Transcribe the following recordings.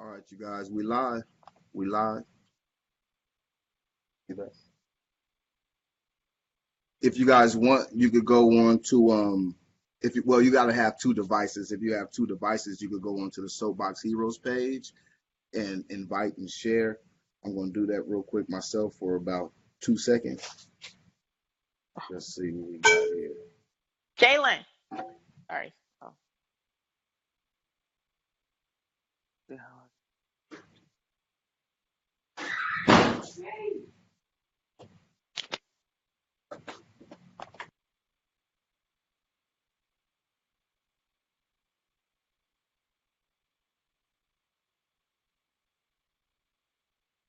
All right, you guys, we live. We live. If you guys want, you could go on to if you well, you got to have two devices. If you have two devices, you could go onto the Soapbox Heroes page and invite and share. I'm going to do that real quick myself for about 2 seconds. Let's see what we got here. Jalen. All right. Oh.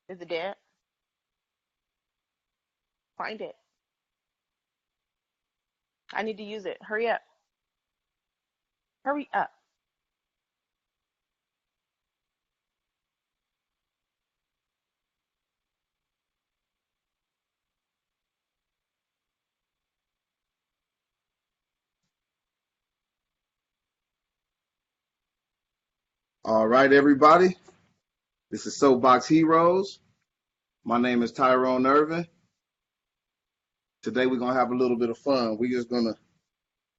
Is it dead? Find it. I need to use it. Hurry up. Hurry up. All right, everybody. This is Soapbox Heroes. My name is Tyrone Irvin. Today we're going to have a little bit of fun. We're just going to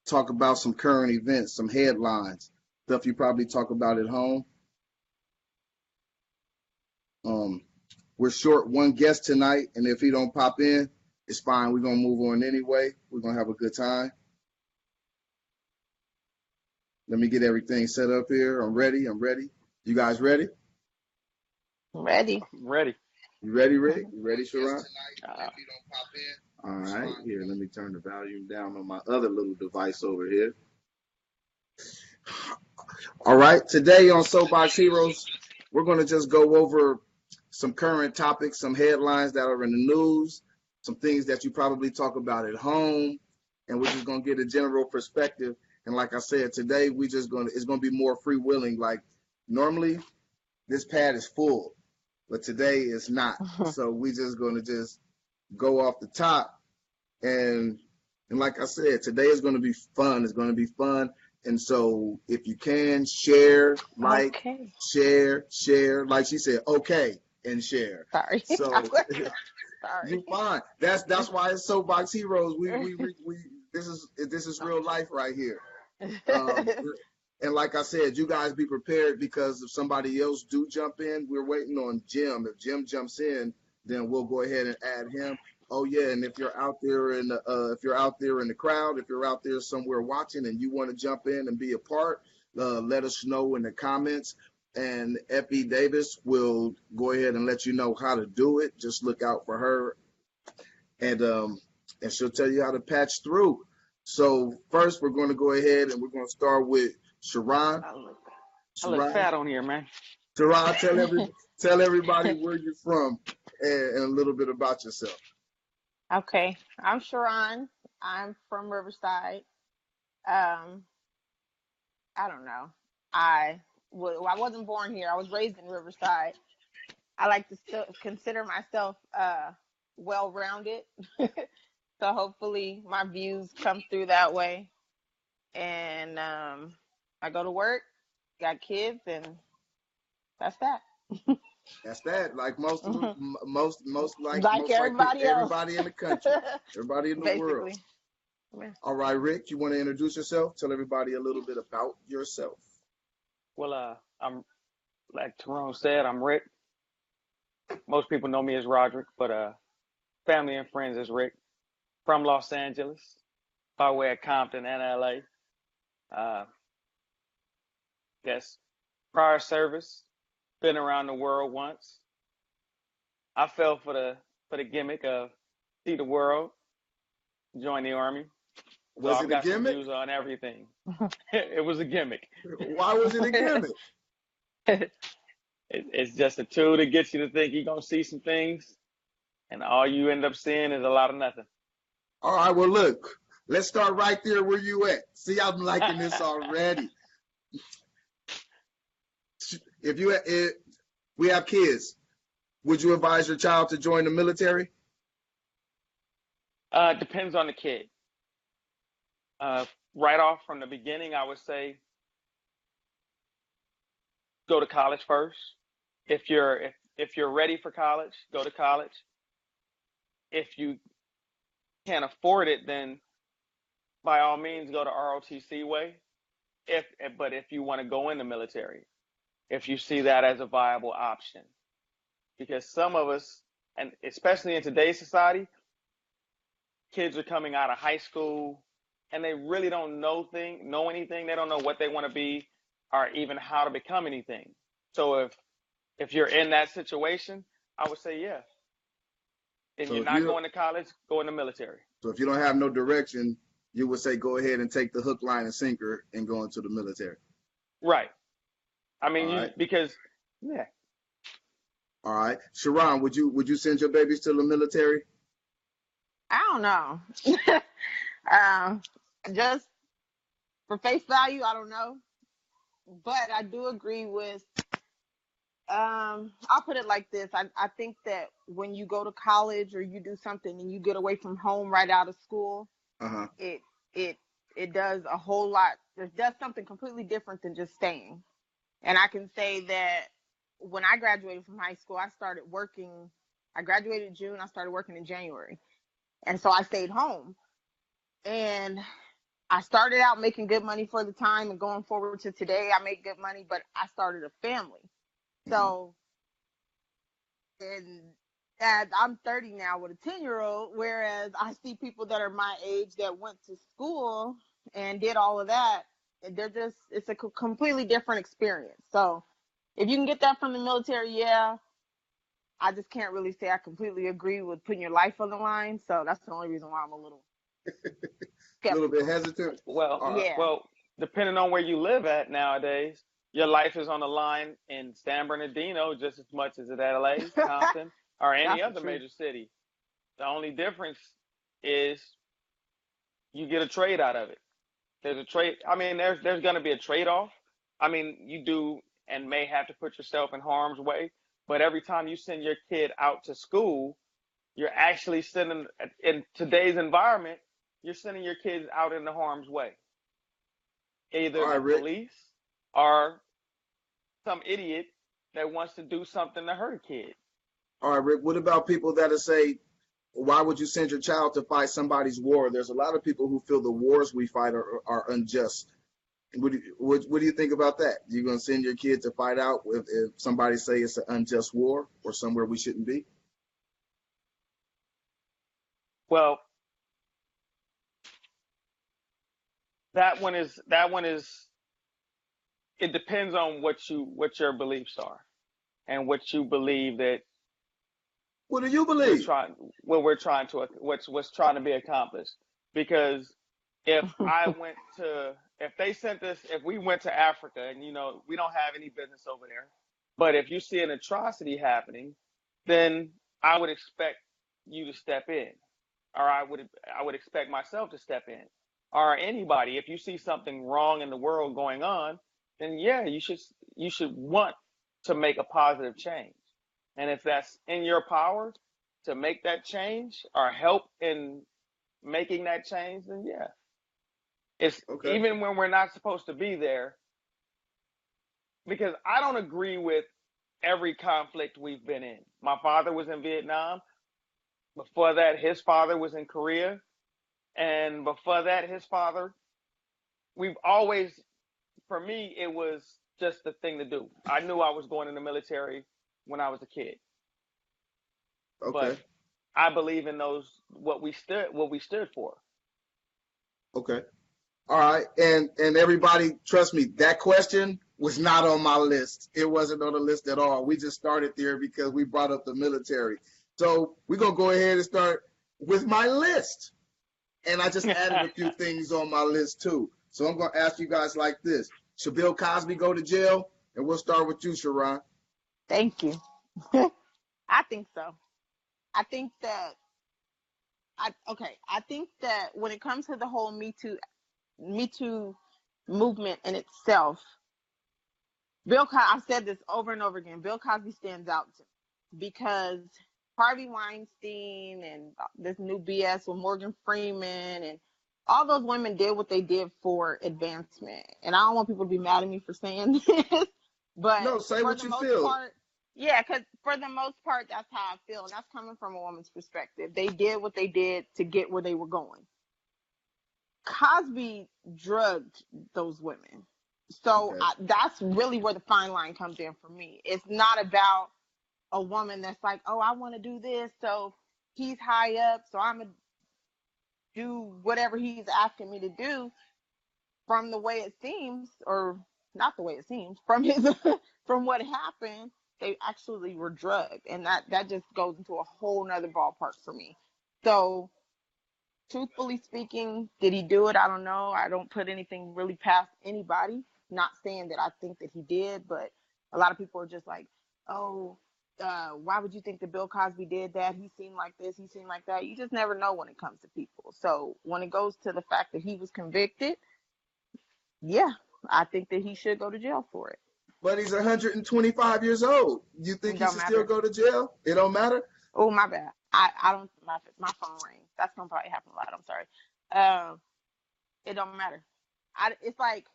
talk about some current events, some headlines, stuff you probably talk about at home. We're short one guest tonight, and if he don't pop in, it's fine. We're going to move on anyway. We're going to have a good time. Let me get everything set up here. I'm ready. You guys ready? Ready. Ready. You ready, Rick? You ready, Sharon? Uh, All right. Here, let me turn the volume down on my other little device over here. All right. Today on Soapbox Heroes, we're going to just go over some current topics, some headlines that are in the news, some things that you probably talk about at home, and we're just going to get a general perspective. And like I said, today it's going to be more freewheeling. Like normally this pad is full, but today it's not. So we just going to just go off the top. And like I said, today is going to be fun. It's going to be fun. And so if you can share, like, okay. share, like she said, okay, and share. Sorry. So Sorry. you're fine. That's why it's Soapbox Heroes. We this is real life right here. And like I said, you guys be prepared because if somebody else do jump in, we're waiting on Jim. If Jim jumps in, then we'll go ahead and add him. Oh yeah, and if you're out there in the crowd, if you're out there somewhere watching and you want to jump in and be a part, let us know in the comments. And Effie Davis will go ahead and let you know how to do it. Just look out for her, and she'll tell you how to patch through. So first, we're going to go ahead and we're going to start with Sharon. I look fat on here, man. Sharon, tell everybody where you're from and a little bit about yourself. Okay. I'm Sharon. I'm from Riverside. I don't know. I wasn't born here. I was raised in Riverside. I like to still consider myself well-rounded. So hopefully my views come through that way. And I go to work, got kids, and that's that. That's that. Like most of the, most like everybody else. Everybody in the country, everybody in the world. Yeah. All right, Rick, you want to introduce yourself? Tell everybody a little bit about yourself. Well, I'm like Tyrone said, I'm Rick. Most people know me as Roderick, but family and friends as Rick. From Los Angeles, by way of Compton and LA. Guess prior service, been around the world once. I fell for the gimmick of see the world, join the army. Was so it a gimmick? Some views on everything. It was a gimmick. Why was it a gimmick? It's just a tool to get you to think you're gonna see some things, and all you end up seeing is a lot of nothing. All right, well, look, let's start right there where you at. See, I'm liking this already. If we have kids, would you advise your child to join the military? Depends on the kid. Right off from the beginning, I would say go to college first. if you're ready for college, go to college. If you can't afford it, then by all means go to ROTC way. But if you want to go in the military, if you see that as a viable option, because some of us, and especially in today's society, kids are coming out of high school and they really don't know anything. They don't know what they want to be or even how to become anything. So if you're in that situation, I would say yeah. And So you're if not you going to college, go in the military. so if you don't have no direction, you would say go ahead and take the hook, line, and sinker and go into the military. Right. I All mean, right. because yeah. All right. Sharon, would you send your babies to the military? I don't know. Just for face value, I don't know. But I do agree with, I'll put it like this. I think that when you go to college or you do something and you get away from home right out of school, Uh-huh. it it it does a whole lot. It does something completely different than just staying. And I can say that when I graduated from high school, I started working. I graduated in June. I started working in January. And so I stayed home. And I started out making good money for the time, and going forward to today, I make good money, but I started a family. Mm-hmm. So, and I'm 30 now with a 10-year-old, whereas I see people that are my age that went to school and did all of that. And it's a completely different experience. So if you can get that from the military, yeah, I just can't really say I completely agree with putting your life on the line. So that's the only reason why I'm a little A little bit skeptical. hesitant. Well, All right. Yeah, well, depending on where you live at nowadays, your life is on the line in San Bernardino just as much as at LA, Compton, or any that's the other truth. major city. The only difference is you get a trade out of it. There's a trade. I mean, there's going to be a trade-off. I mean, you do and may have to put yourself in harm's way, but every time you send your kid out to school, you're actually sending, in today's environment, you're sending your kids out into harm's way. All Either right, the Rick. police or some idiot that wants to do something to hurt a kid. All right, Rick. What about people that say, why would you send your child to fight somebody's war? There's a lot of people who feel the wars we fight are unjust. What do you think about that? You gonna send your kid to fight out if somebody say it's an unjust war or somewhere we shouldn't be? Well, that one is it depends on what your beliefs are and what you believe that What do you we're believe? trying what we're trying to what's trying to be accomplished. Because if I went to if they sent us if we went to Africa and we don't have any business over there, but if you see an atrocity happening, then I would expect you to step in, or I would expect myself to step in, or anybody. If you see something wrong in the world going on, then yeah, you should want to make a positive change. And if that's in your power to make that change or help in making that change, then yeah. It's Okay. even when we're not supposed to be there, because I don't agree with every conflict we've been in. My father was in Vietnam. Before that, his father was in Korea. And before that, his father, we've always, for me, it was just the thing to do. I knew I was going in the military when I was a kid, but Okay. I believe in those what we stood for. Okay. All right. And everybody, trust me, that question was not on my list. It wasn't on the list at all. We just started there because we brought up the military. So we're gonna go ahead and start with my list. And I just added a few things on my list too. So I'm gonna ask you guys like this: should Bill Cosby go to jail? And we'll start with you, Sharon. Thank you. I think so. I think that I think that when it comes to the whole Me Too movement in itself, I've said this over and over again. Bill Cosby stands out to me because Harvey Weinstein and this new BS with Morgan Freeman and all those women did what they did for advancement. And I don't want people to be mad at me for saying this, but No, say for what the you most feel. part, Yeah, because for the most part, that's how I feel, and that's coming from a woman's perspective. They did what they did to get where they were going. Cosby drugged those women. So Okay. that's really where the fine line comes in for me. It's not about a woman that's like, oh, I want to do this, so he's high up, so I'm going to do whatever he's asking me to do. From the way it seems, or not the way it seems, from his from what happened, they actually were drugged, and that just goes into a whole nother ballpark for me. So truthfully speaking, did he do it? I don't know. I don't put anything really past anybody. Not saying that I think that he did, but a lot of people are just like, oh, why would you think that Bill Cosby did that? He seemed like this, he seemed like that. You just never know when it comes to people. So when it goes to the fact that he was convicted, yeah, I think that he should go to jail for it. But he's 125 years old. You think It he don't should still matter. go to jail? It don't matter? Oh, my bad. I don't, my phone rings. That's gonna probably happen a lot. I'm sorry. Um, it don't matter. It's like,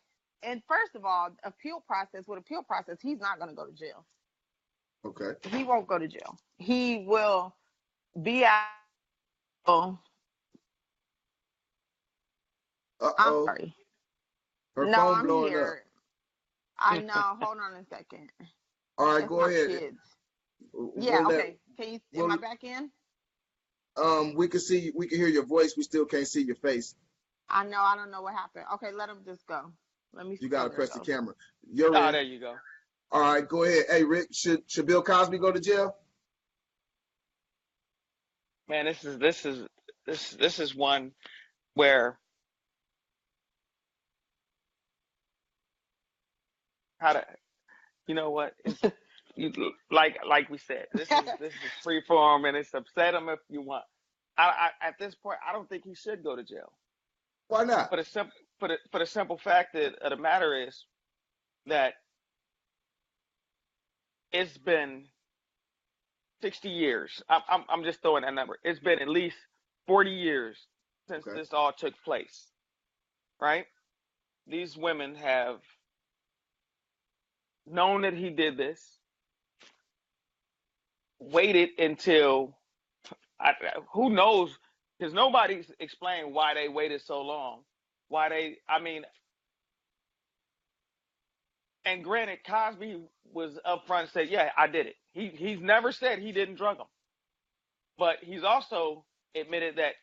and first of all, appeal process, he's not gonna go to jail. Okay. He won't go to jail. He will be out. Oh, I'm Uh-oh. sorry. Her No, phone I'm blowing up. here. I know. Hold on a second. All right, It's go my ahead. kids. We'll Yeah. let Okay. Can you? Am I we'll back in? we can see we can hear your voice. We still can't see your face. I know. I don't know what happened. Okay, let him just go. Let me. You Oh, gotta there it press the goes. camera. You're Oh, in. there you go. All right, go ahead. Hey Rick, should Bill Cosby go to jail? Man, this is one where how to you know what it's you like we said this is free form and it's upset him if you want. I at this point I don't think he should go to jail Why not? for the simple for the simple fact that of the matter is that it's been 60 years. I'm just throwing that number. It's been at least 40 years since Okay. this all took place, right? These women have known that he did this, waited until who knows, because nobody's explained why they waited so long. I mean, and granted, Cosby was upfront and said, yeah, I did it. He's never said he didn't drug him, but he's also admitted that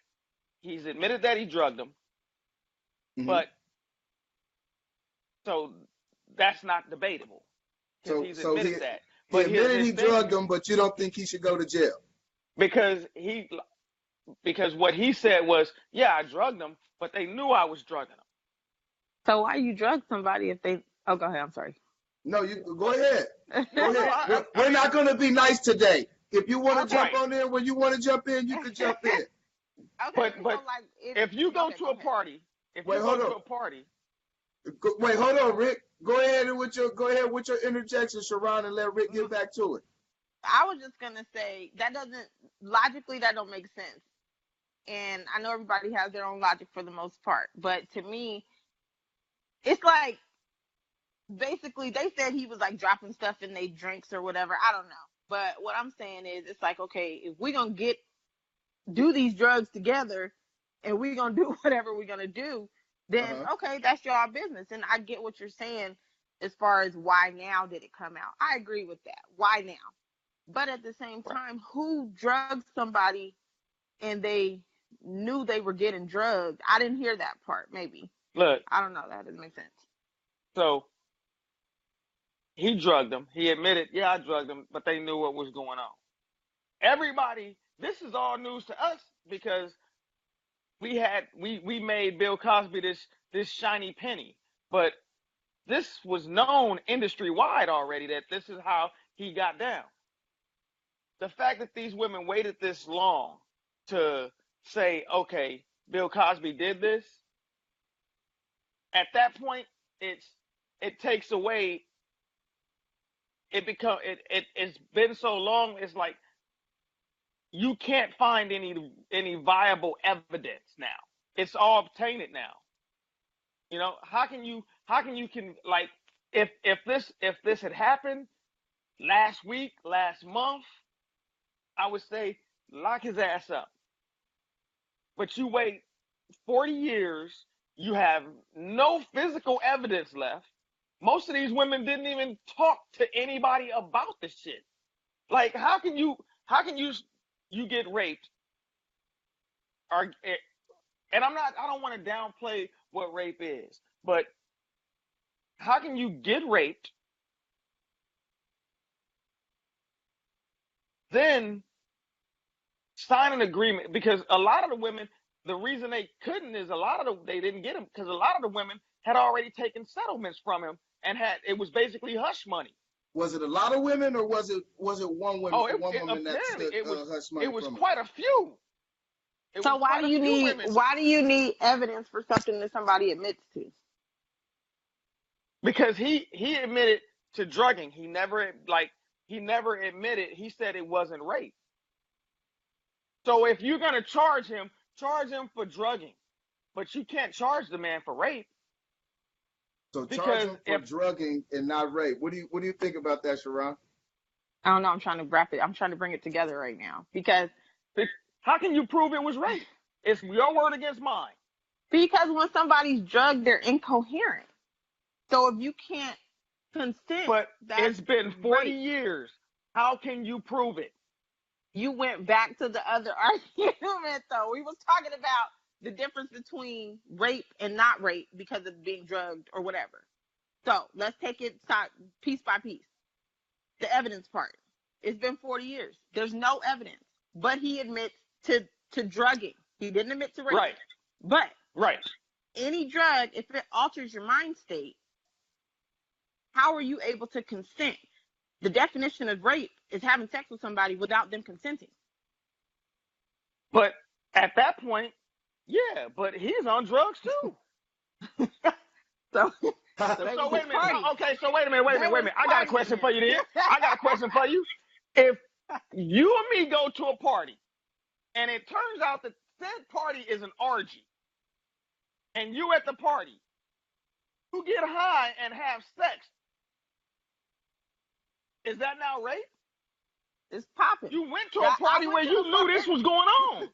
he drugged him. Hmm. But so that's not debatable because So he's so admitted he that. he But admitted his he thing drugged him, but you don't think he should go to jail. because he because what he said was, yeah, I drugged him, but they knew I was drugging him. So why you drug somebody if they? Oh, go ahead. I'm sorry. No, you go ahead. Go No, no, ahead. I We're mean, not gonna be nice today. If you want to Okay. jump right. on in when you want to jump in, you can jump in. Okay. But So but like, if if you go okay, to go a ahead. party, if Wait, you go hold to on. a party, Wait, hold on, Rick. Go ahead with your interjection, Sharon, and let Rick get Mm, back to it. I was just gonna say that doesn't logically that don't make sense, and I know everybody has their own logic for the most part, but to me, it's like basically they said he was like dropping stuff in their drinks or whatever. I don't know, but what I'm saying is it's like okay, if we're gonna get do these drugs together and we're gonna do whatever we're gonna do, then Uh-huh. okay, that's your business. And I get what you're saying as far as why now did it come out. I agree with that. Why now? But at the same right? time, who drugged somebody and they knew they were getting drugged? I didn't hear that part, maybe. Look, I don't know. That doesn't make sense. so he drugged them. He admitted, yeah, I drugged them, but they knew what was going on. Everybody, this is all news to us because we made Bill Cosby this shiny penny, but this was known industry wide already that this is how he got down. The fact that these women waited this long to say, okay, Bill Cosby did this, at that point, it takes away. It's been so long. It's like you can't find any viable evidence now. It's all tainted now. You know, how can you like if this had happened, last week, last month, I would say lock his ass up. But you wait 40 years, you have no physical evidence left. Most of these women didn't even talk to anybody about this shit. Like, how can you get raped? And I don't want to downplay what rape is, but how can you get raped, then sign an agreement? Because a lot of the women, the reason they couldn't is they didn't get him because a lot of the women had already taken settlements from him and it was basically hush money. Was it a lot of women, or was it one woman? Oh, one woman that took hush money it was from quite a few. So why do you need evidence for something that somebody admits to? Because he admitted to drugging. He never admitted. He said it wasn't rape. So if you're gonna charge him for drugging, but you can't charge the man for rape. So charge him for drugging and not rape. What do you think about that, Sharon? I don't know. I'm trying to wrap it. I'm trying to bring it together right now because how can you prove it was rape? It's your word against mine. Because when somebody's drugged, they're incoherent. So if you can't consent, but it's been 40 rape. years. How can you prove it? You went back to the other argument, though. We was talking about the difference between rape and not rape because of being drugged or whatever. So let's take it piece by piece. The evidence part. It's been 40 years. There's no evidence, but he admits to drugging. He didn't admit to rape. Right. But right. Any drug, if it alters your mind state, how are you able to consent? The definition of rape is having sex with somebody without them consenting. But at that point, yeah, but he's on drugs too. So wait a minute. Okay, so wait a minute. I got a question for you then. I got a question for you. If you and me go to a party and it turns out that said party is an orgy and you at the party, you get high and have sex, is that now rape? It's popping. You went to a party where you knew this was going on.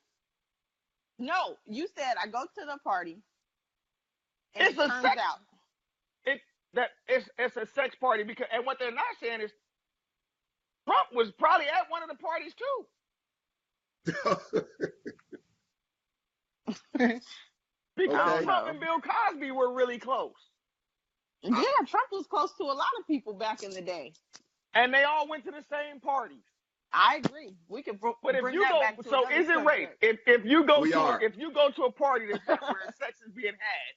No, you said I go to the party. And It's it's a sex party and what they're not saying is Trump was probably at one of the parties too. Because Trump and Bill Cosby were really close. Yeah, Trump was close to a lot of people back in the day. And they all went to the same parties. I agree. We could bring that back to so is it rape? If you go to a party where sex is being had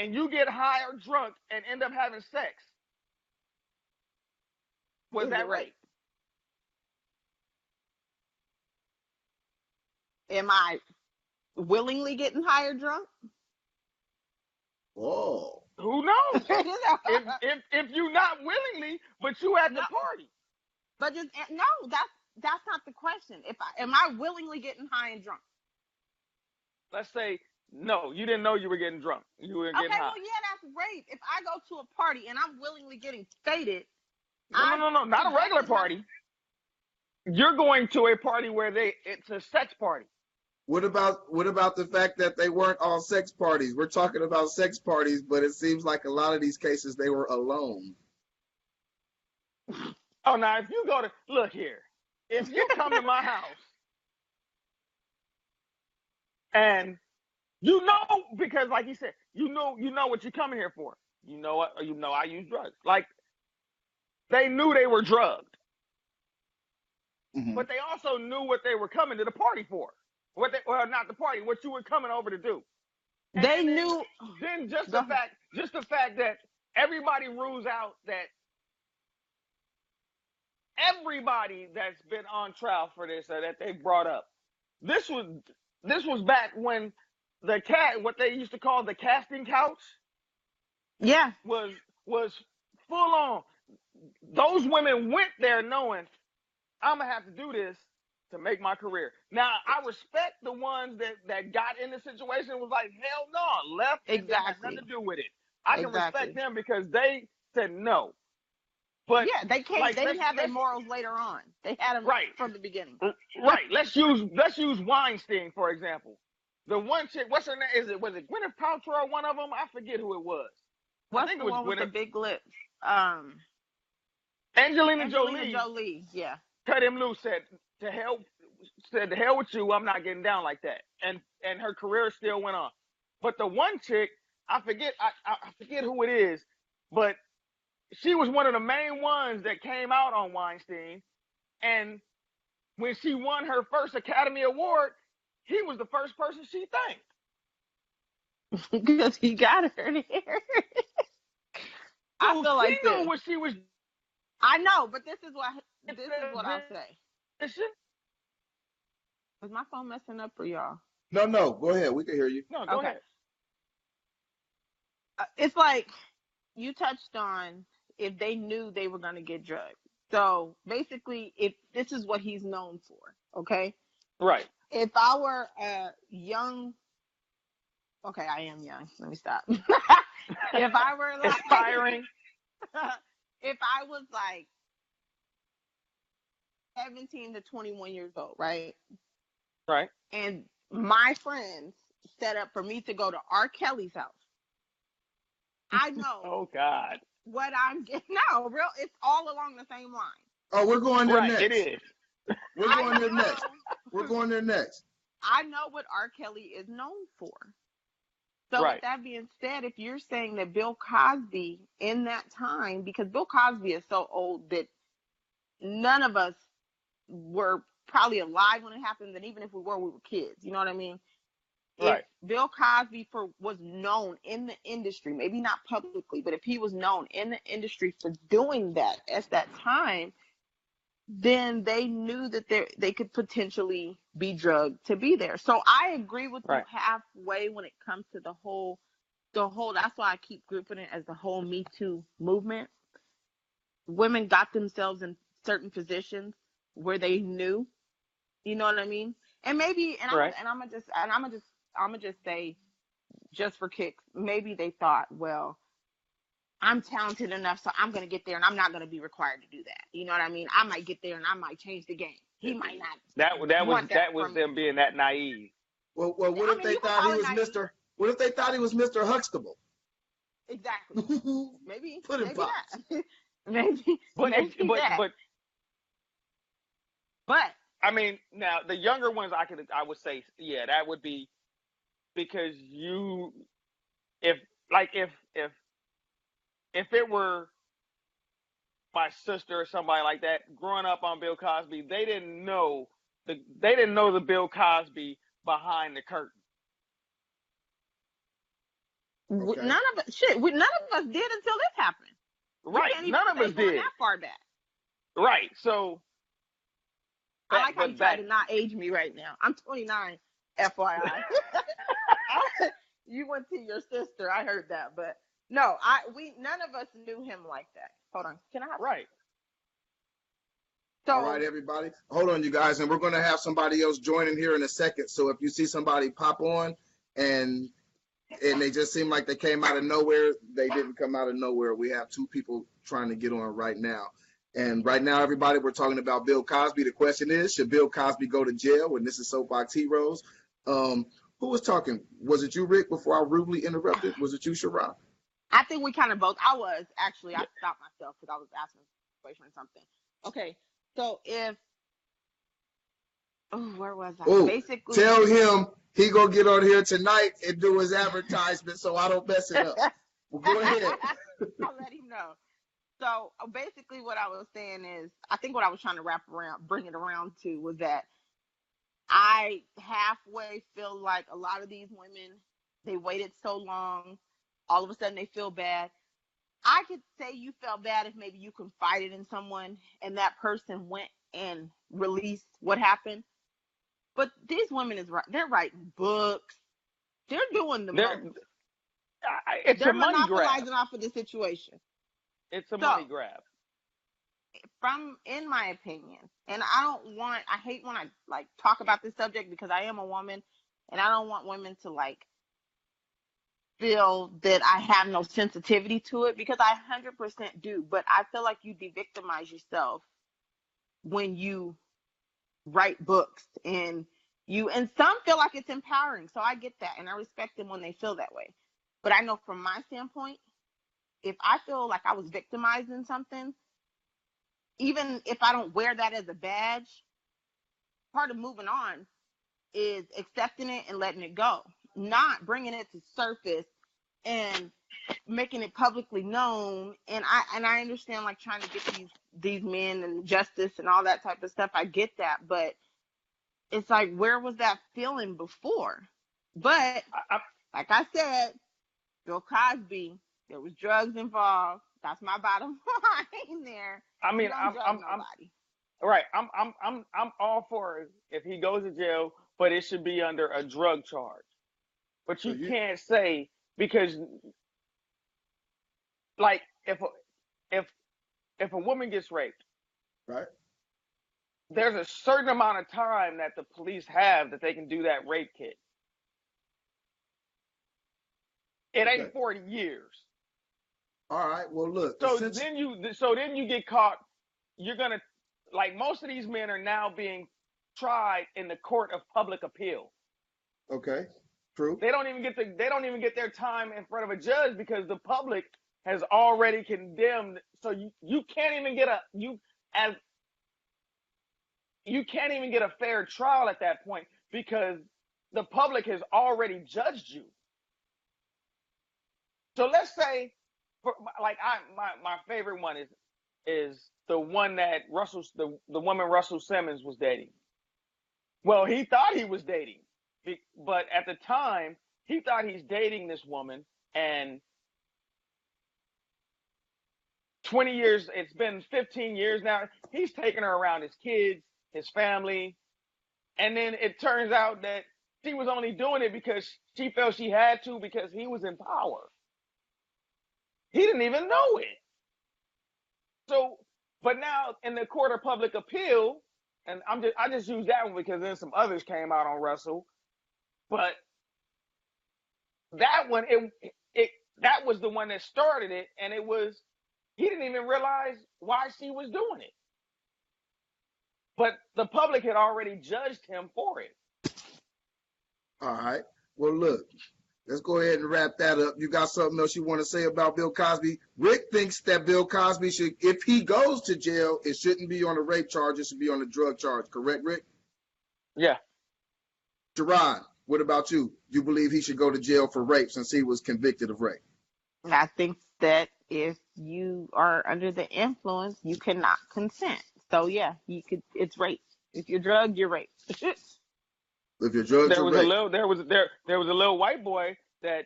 and you get high or drunk and end up having sex, was that rape? Am I willingly getting high or drunk? Whoa. Who knows? if you not willingly, but you at the party. But that's not the question. Am I willingly getting high and drunk? Let's say no, you didn't know you were getting drunk. You were getting high. Well, yeah, that's rape. If I go to a party and I'm willingly getting faded, no, not a regular party. You're going to a party where it's a sex party. What about the fact that they weren't all sex parties? We're talking about sex parties, but it seems like a lot of these cases they were alone. Oh, now if you look here, if you come to my house and because like you said, you know what you're coming here for. You know what? You know I use drugs. Like they knew they were drugged, but they also knew what they were coming to the party for. Not the party, what you were coming over to do. And they knew. Then just the fact that everybody rules out that everybody that's been on trial for this or that they brought up. This was back when what they used to call the casting couch. Yeah. Was full on. Those women went there knowing I'm gonna have to do this to make my career. Now I respect the ones that got in the situation and was like, hell no, left. Exactly. It has nothing to do with it. I can respect them because they said no. But yeah, they came. like, They didn't have their morals later on. They had them right, from the beginning. right. Let's use Weinstein for example. The one chick, what's her name? Was it Gwyneth Paltrow? One of them, I forget who it was. I What's think the it was one with the Gwyneth. big lips? Angelina Angelina Jolie Jolie. Yeah. cut him loose. To hell with you. I'm not getting down like that. And her career still went on. But the one chick, I forget who it is, but she was one of the main ones that came out on Weinstein. And when she won her first Academy Award, he was the first person she thanked. Because he got her there. I So feel she like knew this. what she was. I know, but this is what I'll say. Is my phone messing up for y'all? No, no, go ahead. We can hear you. No, go Okay. ahead. It's like you touched on if they knew they were going to get drugged. So basically, if this is what he's known for, okay? Right. If I were a young, okay, I am young. Let me stop. If I were like Aspiring. if I was like 17 to 21 years old, right? Right. And my friends set up for me to go to R. Kelly's house. I know Oh God. what I'm getting. No, real. It's all along the same line. Oh, we're going there Right. next. It is. We're going there next. We're going there next. I know what R. Kelly is known for. So Right. with that being said, if you're saying that Bill Cosby in that time, because Bill Cosby is so old that none of us were probably alive when it happened, and even if we were kids. You know what I mean? Right. If Bill Cosby was known in the industry, maybe not publicly, but if he was known in the industry for doing that at that time, then they knew that they could potentially be drugged to be there. So I agree with you Right. halfway when it comes to the whole, that's why I keep grouping it as the whole Me Too movement. Women got themselves in certain positions where they knew, you know what I mean? And maybe, Right. I'm gonna just say, just for kicks, maybe they thought, well, I'm talented enough, so I'm gonna get there, and I'm not gonna be required to do that. You know what I mean? I might get there, and I might change the game. He might not. That was them being that naive. Well, what if they thought he was Mr. What if they thought he was Mr. Huxtable? Exactly. Maybe. Put him Maybe pops. that. maybe. But maybe that. But I mean, now the younger ones, I would say, yeah, that would be because if it were my sister or somebody like that growing up on Bill Cosby, they didn't know the Bill Cosby behind the curtain. Okay. none of us did until this happened. Right. None of us did. That far back. Right. So I like how you try to not age me right now. I'm 29, FYI. You went to your sister. I heard that, but no, none of us knew him like that. Hold on, can I have right? So, all right, everybody, hold on, you guys, and we're going to have somebody else joining here in a second. So if you see somebody pop on and they just seem like they came out of nowhere, they didn't come out of nowhere. We have two people trying to get on right now. And right now, everybody, we're talking about Bill Cosby. The question is, should Bill Cosby go to jail? And this is Soapbox Heroes. Who was talking? Was it you, Rick, before I rudely interrupted? Was it you, Sharon? I think we kind of both. I was, actually. I stopped myself because I was asking a question or something. Okay, so where was I? Ooh, basically, tell him he gonna get on here tonight and do his advertisement so I don't mess it up. Well, go ahead. I'll let him know. So basically what I was saying is, I think what I was trying to bring it around to was that I halfway feel like a lot of these women, they waited so long, all of a sudden they feel bad. I could say you felt bad if maybe you confided in someone and that person went and released what happened. But these women they're writing books. They're doing the most. They're monopolizing off of the situation. It's a money grab. In my opinion, and I hate when I talk about this subject because I am a woman and I don't want women to feel that I have no sensitivity to it, because I 100% do. But I feel like you de-victimize yourself when you write books, and some feel like it's empowering. So I get that, and I respect them when they feel that way. But I know from my standpoint, if I feel like I was victimized in something, even if I don't wear that as a badge, part of moving on is accepting it and letting it go, not bringing it to surface and making it publicly known. And I understand, like, trying to get these men and justice and all that type of stuff. I get that, but it's like, where was that feeling before? But like I said, Bill Cosby, there was drugs involved. That's my bottom line there. I mean, You don't drug nobody. Right. I'm all for it if he goes to jail, but it should be under a drug charge. But you can't say, because, like, if a woman gets raped, right, there's a certain amount of time that the police have that they can do that rape kit. It ain't 40 years. All right. Well, look. So then you get caught. You're gonna, like, most of these men are now being tried in the court of public appeal. Okay. True. They don't even get their time in front of a judge because the public has already condemned. So you can't even get a fair trial at that point because the public has already judged you. So let's say, my favorite one is the one that the woman Russell Simmons was dating. Well, he thought he was dating, but at the time he thought he's dating this woman, and 20 years, it's been 15 years now, he's taking her around his kids, his family, and then it turns out that she was only doing it because she felt she had to because he was in power. He didn't even know it. So, but now in the court of public appeal, and I just use that one because then some others came out on Russell, but that one, that was the one that started it, and he didn't even realize why she was doing it. But the public had already judged him for it. All right. Well, look, let's go ahead and wrap that up. You got something else you want to say about Bill Cosby? Rick thinks that Bill Cosby should, if he goes to jail, it shouldn't be on a rape charge. It should be on a drug charge. Correct, Rick? Yeah. Jerron, what about you? You believe he should go to jail for rape since he was convicted of rape? I think that if you are under the influence, you cannot consent. So yeah, it's rape. If you're drugged, you're raped. If you're drugged, there was a little white boy that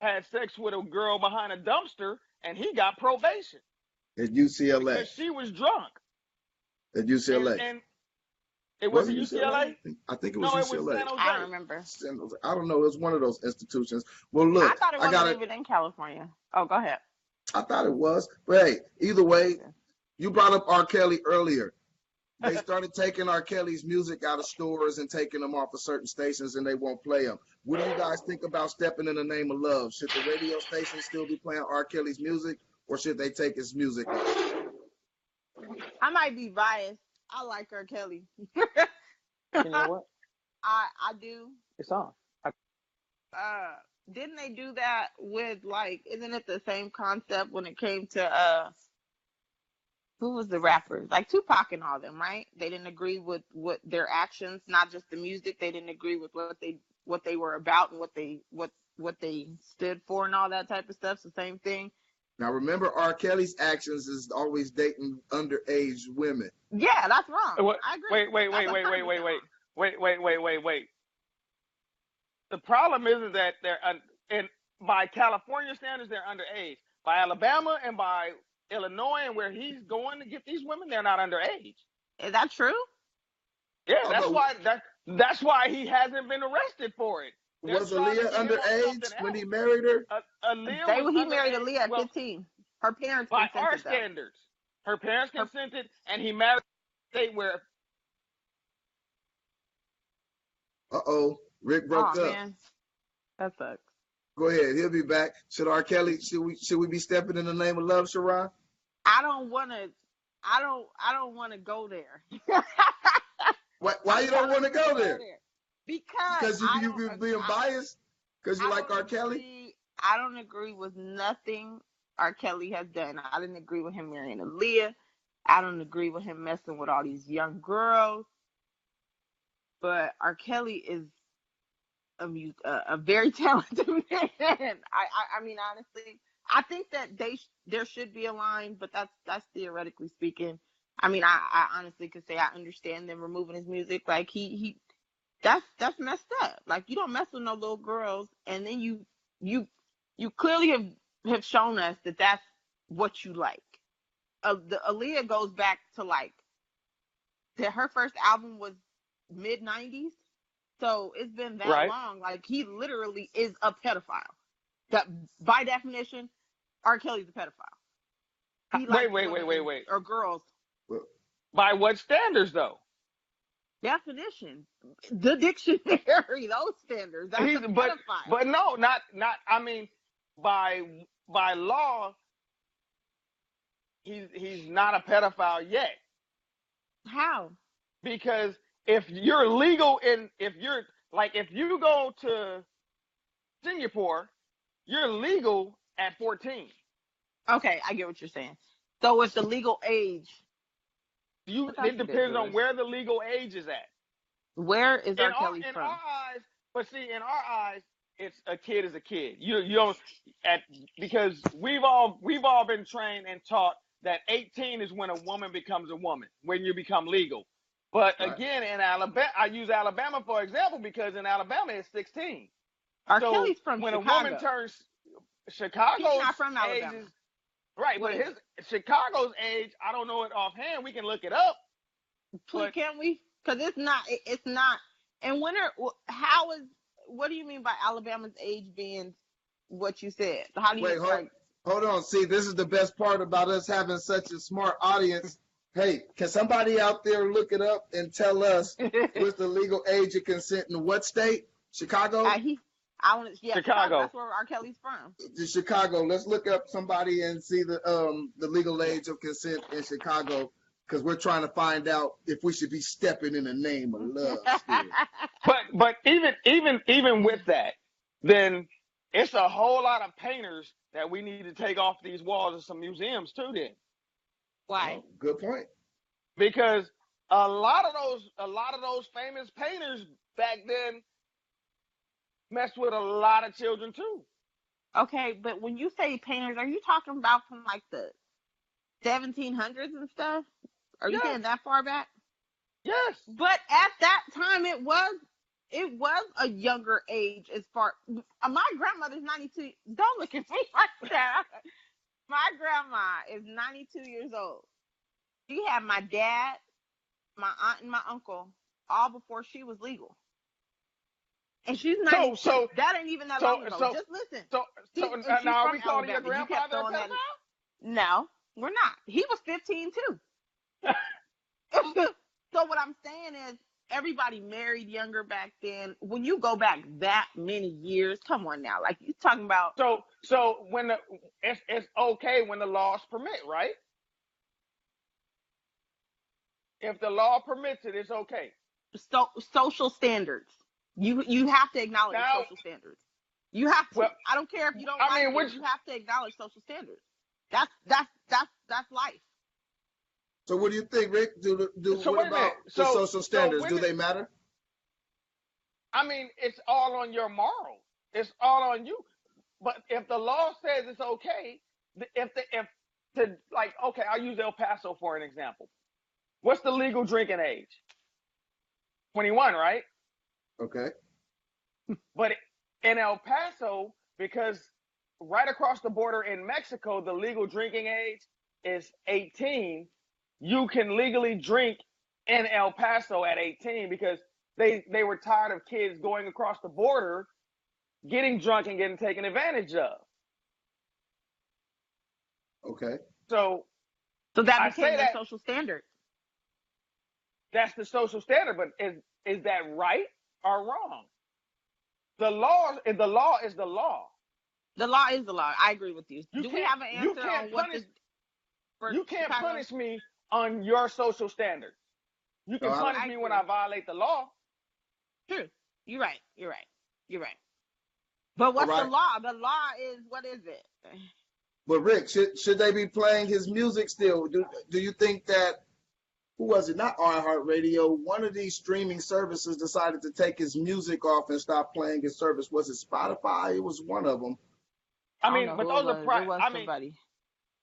had sex with a girl behind a dumpster, and he got probation at UCLA because she was drunk. At UCLA, and it was UCLA. I think it was UCLA. It was San Jose. I don't remember. I don't know. It was one of those institutions. Well, look, I thought it wasn't even in California. Oh, go ahead. I thought it was, but hey, either way, you brought up R. Kelly earlier. They started taking R. Kelly's music out of stores and taking them off of certain stations, and they won't play them. What do you guys think about stepping in the name of love? Should the radio stations still be playing R. Kelly's music, or should they take his music off? I might be biased. I like R. Kelly. You know what? I do. It's on. Didn't they do that with, like, isn't it the same concept when it came to who was the rappers? Like Tupac and all them, right? They didn't agree with what their actions, not just the music. They didn't agree with what they were about and what they stood for and all that type of stuff. It's the same thing. Now remember, R. Kelly's actions is always dating underage women. Yeah, that's wrong. I agree. Wait. The problem is that they're by California standards, they're underage. By Alabama and by Illinois and where he's going to get these women, they're not underage. Is that true? Yeah, that's why he hasn't been arrested for it. Was Aaliyah underage when he married her? He married Aaliyah at 15. Her parents by consented. Our standards. Her parents consented, and he married a state where. Rick broke up. Man. That sucks. Go ahead. He'll be back. Should R. Kelly? Should we be stepping in the name of love, Sharon? I don't want to. I don't want to go there. Why you don't want to go there? Because Because you being biased? Because you like R. Kelly? I don't agree with nothing R. Kelly has done. I didn't agree with him marrying Aaliyah. I don't agree with him messing with all these young girls. But R. Kelly is a very talented man. I mean, honestly, I think that there should be a line, but that's theoretically speaking. I mean, I honestly could say I understand them removing his music. Like that's messed up. Like, you don't mess with no little girls, and then you clearly have shown us that that's what you like. The Aaliyah goes back to like her first album was mid '90s, so it's been that long. Like, he literally is a pedophile. That by definition, R. Kelly's a pedophile. He Wait. Or girls. By what standards, though? Definition, the dictionary, those standards. That's a pedophile. But no, not. I mean, by law, he's not a pedophile yet. How? Because if you're legal if you go to Singapore, you're legal at 14. Okay, I get what you're saying. So it's the legal age. It depends on where the legal age is at. Where is R. Kelly from? In our eyes, but see, in our eyes, it's a kid is a kid. You don't because we've all been trained and taught that 18 is when a woman becomes a woman, when you become legal. But again, in Alabama, I use Alabama for example because in Alabama it's 16. R. Kelly's from when Chicago. A woman turns Chicago's He's not from Alabama. age is, right, but his Chicago's age, I don't know it offhand. We can look it up. Please, can't we? Because it's not. And what do you mean by Alabama's age being what you said? How do you hold on. See, this is the best part about us having such a smart audience. Hey, can somebody out there look it up and tell us what's the legal age of consent in what state? Chicago? Chicago. That's where R. Kelly's from. Chicago. Let's look up somebody and see the legal age of consent in Chicago, because we're trying to find out if we should be stepping in the name of love. But even with that, then it's a whole lot of painters that we need to take off these walls of some museums too. Then why? Oh, good point. Because a lot of those famous painters back then messed with a lot of children too. Okay, but when you say painters, are you talking about from like the 1700s and stuff? Are you saying that far back? Yes. But at that time, it was a younger age as far. My grandmother's 92. Don't look at me like that. My grandma is 92 years old. She had my dad, my aunt, and my uncle all before she was legal. And she's 92. So that ain't even that long ago. Just listen. So now are we calling your grandfather a pedophile? No, we're not. He was 15 too. So what I'm saying is, everybody married younger back then. When you go back that many years, come on now, like you talking about. So when it's okay when the laws permit, right? If the law permits it, it's okay. So social standards. You have to acknowledge social standards. You have to. Well, I don't care if you don't like it. You have to acknowledge social standards. That's life. So what do you think, Rick? What about the social standards? Do they matter? I mean, it's all on your morals. It's all on you. But if the law says it's okay, I'll use El Paso for an example. What's the legal drinking age? 21, right? Okay. But in El Paso, because right across the border in Mexico, the legal drinking age is 18. You can legally drink in El Paso at 18 because they were tired of kids going across the border, getting drunk and getting taken advantage of. Okay. So that became the social standard. That's the social standard, but is that right or wrong? The law is the law. The law is the law. I agree with you. Do we have an You answer can't on what punish. the for You can't Chicago? punish me on your social standards. You can No, punish I me when agree. I violate the law. True. You're right. You're right. You're right. But all what's the right. law? The law is what is it? But Rick, should they be playing his music still? Do you think that who was it? Not iHeartRadio. One of these streaming services decided to take his music off and stop playing his service. Was it Spotify? It was one of them. I I don't mean, know but who those it are was. It was I mean, somebody.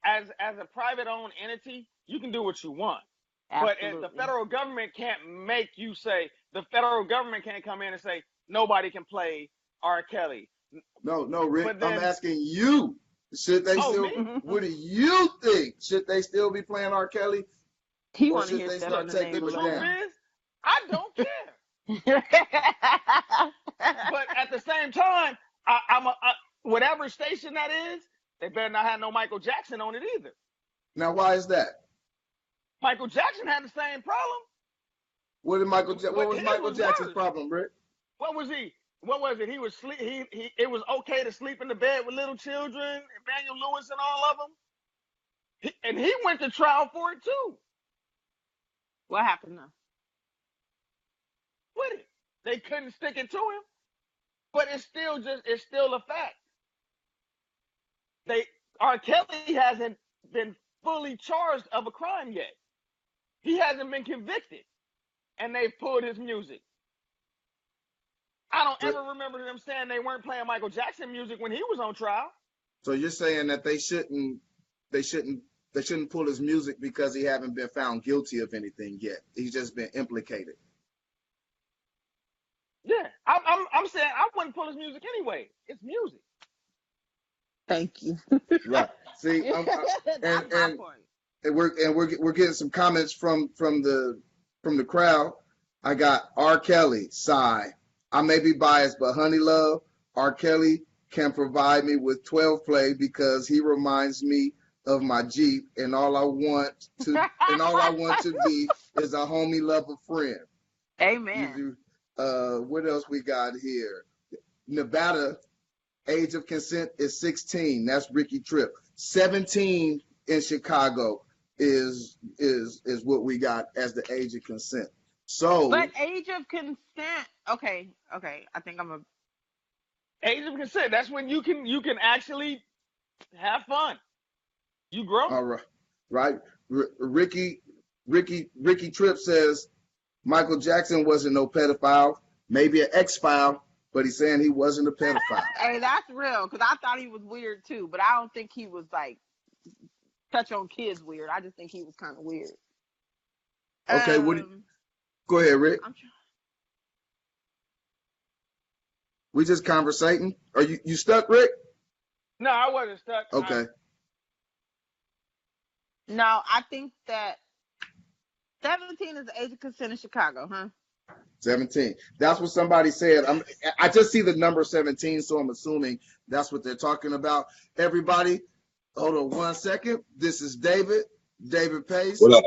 as a private owned entity, you can do what you want. But the Absolutely. federal government can't make you say, the federal government can't come in and say nobody can play R. Kelly. No, Rick. But I'm then, asking you. Should they oh, still? me? What do you think? Should they still be playing R. Kelly, He or want to should hear they set on start the taking name The it truth down? alone. is, I don't care. But at the same time, I'm whatever station that is, they better not have no Michael Jackson on it either. Now, why is that? Michael Jackson had the same problem, What but was his Michael was Jackson's worse. problem, Rick? What was he? What was it? He was sleep. It was okay to sleep in the bed with little children, Emmanuel Lewis, and all of them. And he went to trial for it too. What happened though? With it, they couldn't stick it to him. But it's still a fact. R. Kelly hasn't been fully charged of a crime yet. He hasn't been convicted, and they've pulled his music. I don't So, ever remember them saying they weren't playing Michael Jackson music when he was on trial. so you're saying that they shouldn't pull his music because he haven't been found guilty of anything yet. He's just been implicated. Yeah, I'm saying I wouldn't pull his music anyway. It's music. Thank you. Right. See, That's my point. and we're getting some comments from the crowd. I got R. Kelly, sigh. I may be biased, but honey love, R. Kelly can provide me with 12 play because he reminds me of my Jeep, and all I want to be is a homie lover friend. Amen. What else we got here? Nevada, age of consent is 16. That's Ricky Tripp. 17 in Chicago is what we got as the age of consent. So, But age of consent. Okay. I think I'm a. Age of consent. That's when you can actually have fun. You grow. all right. Ricky Tripp says Michael Jackson wasn't no pedophile, maybe an X-file, but he's saying he wasn't a pedophile. Hey, that's real. Because I thought he was weird too, but I don't think he was like touch on kids weird. I just think he was kind of weird. Okay, go ahead, Rick. We just conversating. Are you stuck, Rick? No, I wasn't stuck. Okay. No, I think that 17 is the age of consent in Chicago, huh? 17. That's what somebody said. I just see the number 17, so I'm assuming that's what they're talking about. Everybody, hold on 1 second. This is David Pace. What up?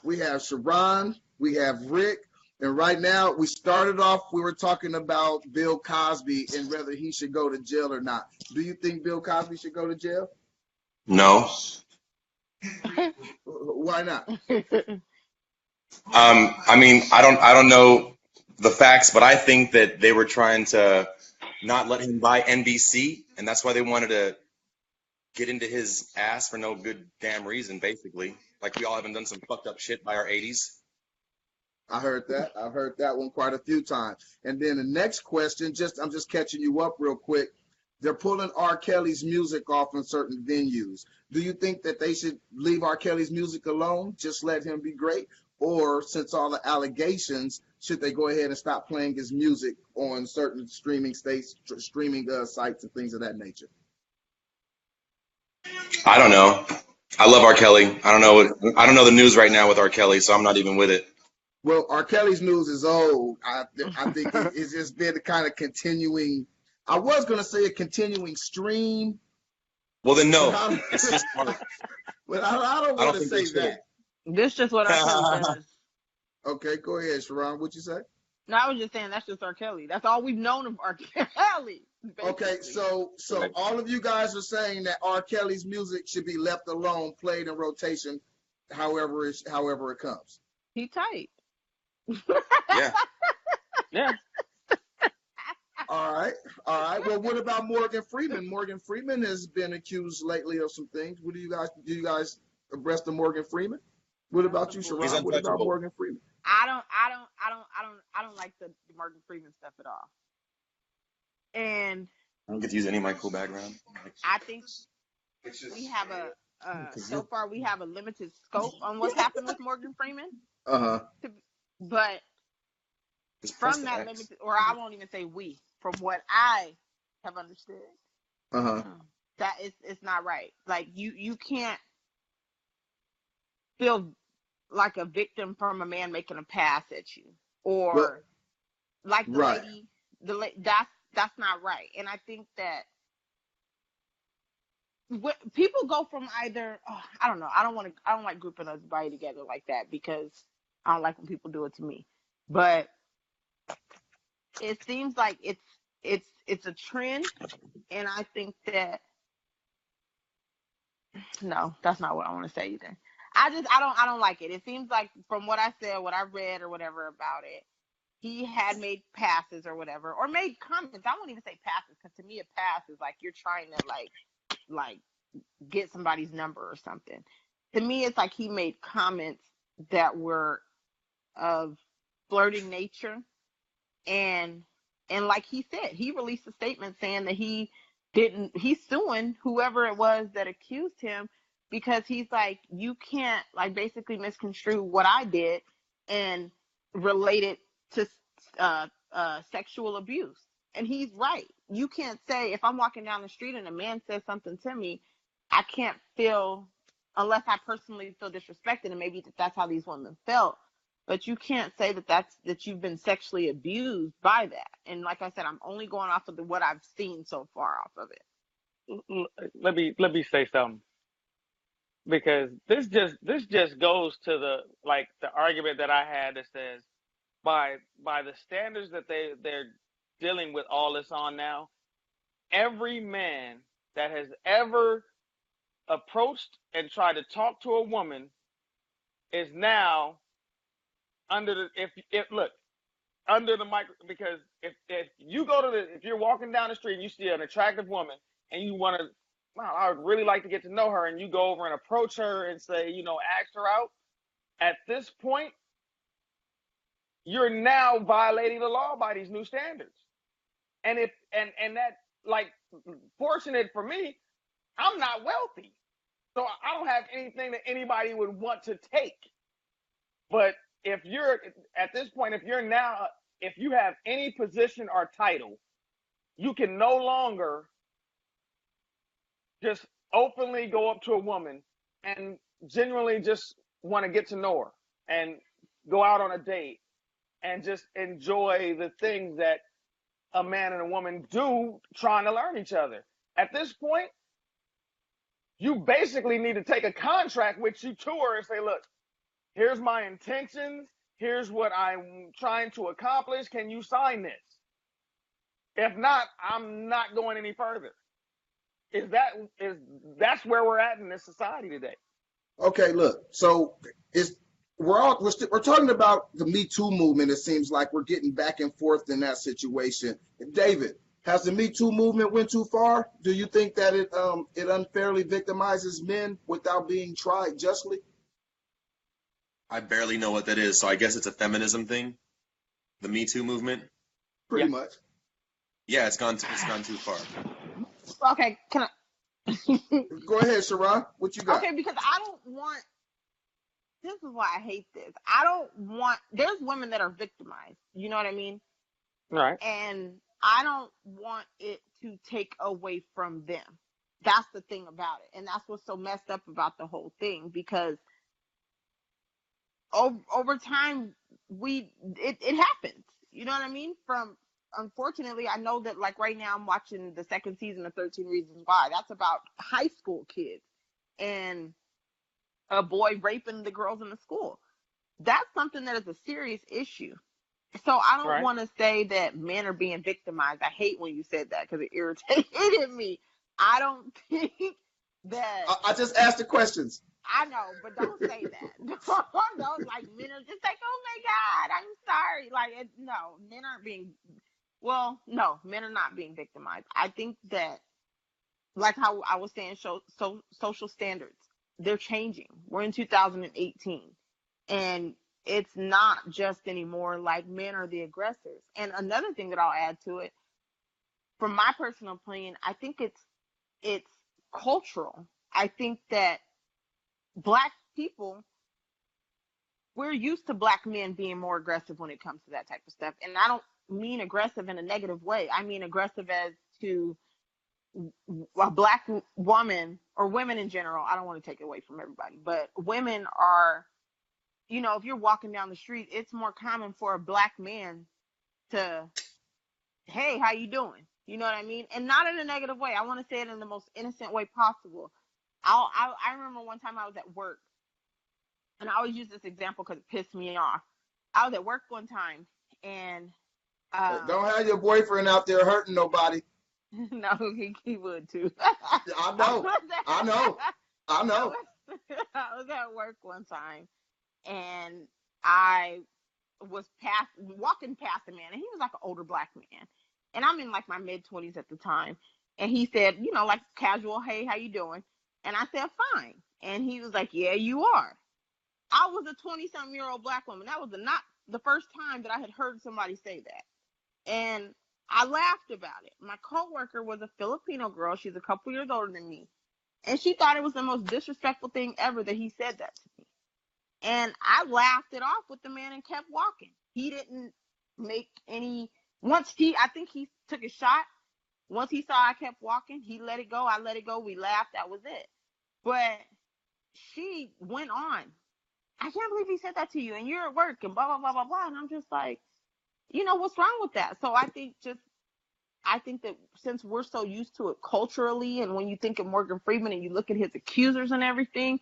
We have Sharon, we have Rick, and right now we started off, we were talking about Bill Cosby and whether he should go to jail or not. Do you think Bill Cosby should go to jail? No. Why not? I mean, I don't know the facts, but I think that they were trying to not let him buy NBC, and that's why they wanted to get into his ass for no good damn reason, basically. Like we all haven't done some fucked up shit by our 80s. I heard that. I've heard that one quite a few times. And then the next question, I'm just catching you up real quick. They're pulling R. Kelly's music off in certain venues. Do you think that they should leave R. Kelly's music alone, just let him be great? Or since all the allegations, should they go ahead and stop playing his music on certain streaming sites and things of that nature? I don't know. I love R. Kelly. I don't know the news right now with R. Kelly, so I'm not even with it. Well, R. Kelly's news is old. I think it's just been a kind of continuing. I was going to say a continuing stream. Well, then no. It's just art. But I don't want to say that. This just what R. Kelly does. Okay, go ahead, Sharon. What'd you say? No, I was just saying that's just R. Kelly. That's all we've known of R. Kelly. Okay, basically. so Right. all of you guys are saying that R. Kelly's music should be left alone, played in rotation, however it comes. He tight. Yeah. Yeah. All right, all right. Well, what about Morgan Freeman? Morgan Freeman has been accused lately of some things. What do you guys abreast of Morgan Freeman? What That's about some you, He's Sharon? bullshit. What about untouchable. Morgan Freeman? I don't like the Morgan Freeman stuff at all. And I don't get to use any of my cool background. I think we have so far we have a limited scope on what's happened with Morgan Freeman. Uh-huh. But Just press from the that X. limited, or I won't even say we, from what I have understood, Uh-huh. that it's not right. Like you can't feel like a victim from a man making a pass at you, Well, or like the right. lady, that's not right. And I think that people go from either, I don't know, I don't like grouping everybody together like that, because I don't like when people do it to me. But it seems like it's a trend, and I think that no, that's not what I want to say either. I don't like it. It seems like from what I said, what I read or whatever about it, he had made passes or whatever, or made comments. I won't even say passes, because to me a pass is like you're trying to like get somebody's number or something. To me, it's like he made comments that were of flirting nature, and like he said, he released a statement saying that he's suing whoever it was that accused him, because he's like, you can't like basically misconstrue what I did and relate it to sexual abuse. And he's right. You can't say, if I'm walking down the street and a man says something to me, I can't feel, unless I personally feel disrespected, and maybe that's how these women felt. But you can't say that you've been sexually abused by that. And like I said, I'm only going off of what I've seen so far off of it. Let me say something, because this just goes to the argument that I had that says by the standards that they're dealing with all this on now, every man that has ever approached and tried to talk to a woman is now under the if look under the micro, because if you go to if you're walking down the street and you see an attractive woman and you want to, wow, I would really like to get to know her, and you go over and approach her and say, ask her out, at this point you're now violating the law by these new standards. And if and that, like, fortunate for me, I'm not wealthy, so I don't have anything that anybody would want to take. But if you're at this point, if you have any position or title, you can no longer just openly go up to a woman and genuinely just want to get to know her and go out on a date and just enjoy the things that a man and a woman do trying to learn each other. At this point, you basically need to take a contract with you to her and say, look, here's my intentions. Here's what I'm trying to accomplish. Can you sign this? If not, I'm not going any further. That's where we're at in this society today. Okay, look. So we're talking about the Me Too movement. It seems like we're getting back and forth in that situation. David, has the Me Too movement went too far? Do you think that it unfairly victimizes men without being tried justly? I barely know what that is, so I guess it's a feminism thing. The Me Too movement. Pretty Yeah. much. Yeah, it's gone too far. Okay, can I? Go ahead, Sharon. What you got? Okay, because I don't want. This is why I hate this. I don't want. There's women that are victimized. You know what I mean? Right. And I don't want it to take away from them. That's the thing about it, and that's what's so messed up about the whole thing. Because over time, it happens. You know what I mean? Unfortunately, I know that, like, right now I'm watching the second season of 13 Reasons Why. That's about high school kids and a boy raping the girls in the school. That's something that is a serious issue. So I don't Right. want to say that men are being victimized. I hate when you said that because it irritated me. I don't think that. I just asked the questions. I know, but don't say that. Don't like men are just like, oh my God, I'm sorry. Like, no, men aren't being. Well, no, men are not being victimized. I think that, like how I was saying, social standards, they're changing. We're in 2018, and it's not just anymore like men are the aggressors. And another thing that I'll add to it, from my personal opinion, I think it's cultural. I think that black people, we're used to black men being more aggressive when it comes to that type of stuff. And I don't mean aggressive in a negative way. I mean aggressive as to a black woman or women in general. I don't want to take it away from everybody, but women are, if you're walking down the street, it's more common for a black man to, hey, how you doing? You know what I mean? And not in a negative way. I want to say it in the most innocent way possible. I remember one time I was at work, and I always use this example because it pissed me off. I was at work one time, and Don't have your boyfriend out there hurting nobody. no, he would too. I know. I know. I know. I was at work one time, and I was walking past a man, and he was like an older black man, and I'm in like my mid-20s at the time, and he said, like casual, hey, how you doing? And I said, fine. And he was like, yeah, you are. I was a 20-something-year-old black woman. That was not the first time that I had heard somebody say that, and I laughed about it. My coworker was a Filipino girl. She's a couple years older than me, and she thought it was the most disrespectful thing ever that he said that to me. And I laughed it off with the man and kept walking. He didn't make any. I think he took a shot. Once he saw I kept walking, he let it go. I let it go. We laughed. That was it. But she went on. I can't believe he said that to you, and you're at work, and blah, blah, blah, blah, blah. And I'm just like, what's wrong with that? So I think that since we're so used to it culturally, and when you think of Morgan Freeman and you look at his accusers and everything,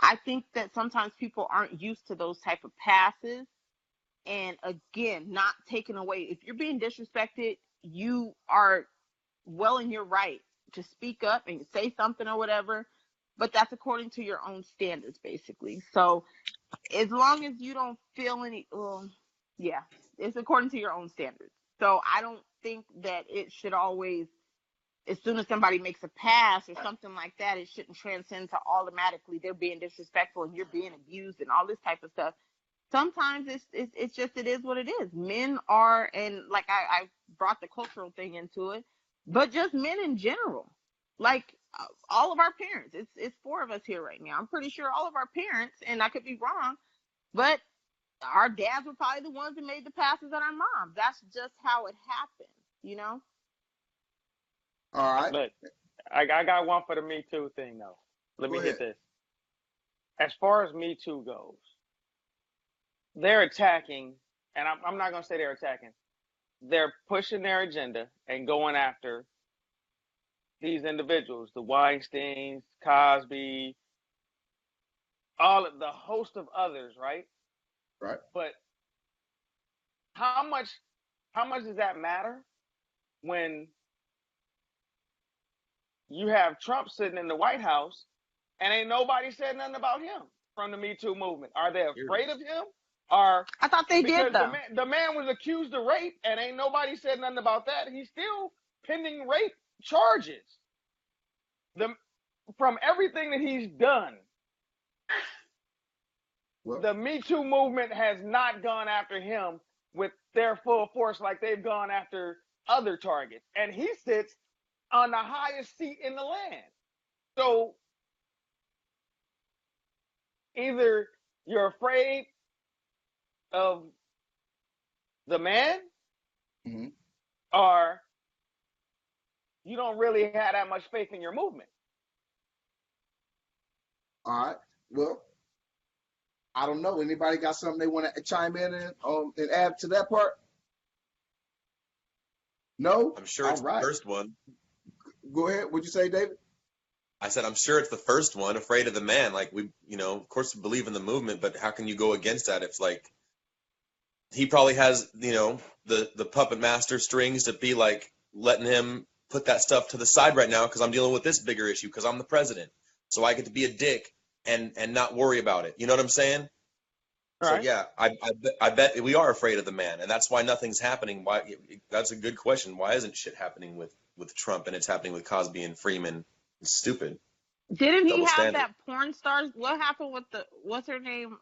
I think that sometimes people aren't used to those type of passes. And again, not taken away. If you're being disrespected, you are well in your right to speak up and say something or whatever. But that's according to your own standards, basically. So as long as you don't feel yeah, it's according to your own standards. So I don't think that it should always, as soon as somebody makes a pass or something like that, it shouldn't transcend to automatically they're being disrespectful and you're being abused and all this type of stuff. Sometimes it's just, it is what it is. Men are, and like I brought the cultural thing into it, but just men in general, like all of our parents. It's four of us here right now. I'm pretty sure all of our parents, and I could be wrong, but our dads were probably the ones that made the passes at our moms. That's just how it happened. All right. Look, I got one for the Me Too thing though. Let Go me ahead. hit this. As far as Me Too goes, they're attacking, and I'm not gonna say they're attacking. They're pushing their agenda and going after these individuals, the Weinsteins, Cosby, all of the host of others, right? Right. But how much does that matter when you have Trump sitting in the White House and ain't nobody said nothing about him from the Me Too movement? Are they afraid of him? Or I thought they did because though. the man was accused of rape and ain't nobody said nothing about that. He's still pending rape charges. From everything that he's done, Well, the Me Too movement has not gone after him with their full force like they've gone after other targets. And he sits on the highest seat in the land. So either you're afraid of the man, mhm. or you don't really have that much faith in your movement. All right. Well, I don't know. Anybody got something they want to chime in and add to that part? No? I'm sure All it's right. the first one. Go ahead. What'd you say, David? I said, I'm sure it's the first one, afraid of the man. Like, we, of course we believe in the movement, but how can you go against that if, like, he probably has, the puppet master strings to be like letting him put that stuff to the side right now because I'm dealing with this bigger issue because I'm the president. So I get to be a dick and not worry about it. You know what I'm saying? All So right. yeah, I bet we are afraid of the man, and that's why nothing's happening. Why? That's a good question. Why isn't shit happening with Trump and it's happening with Cosby and Freeman? It's stupid. Didn't he Double have standard. that porn star? What happened with what's her name?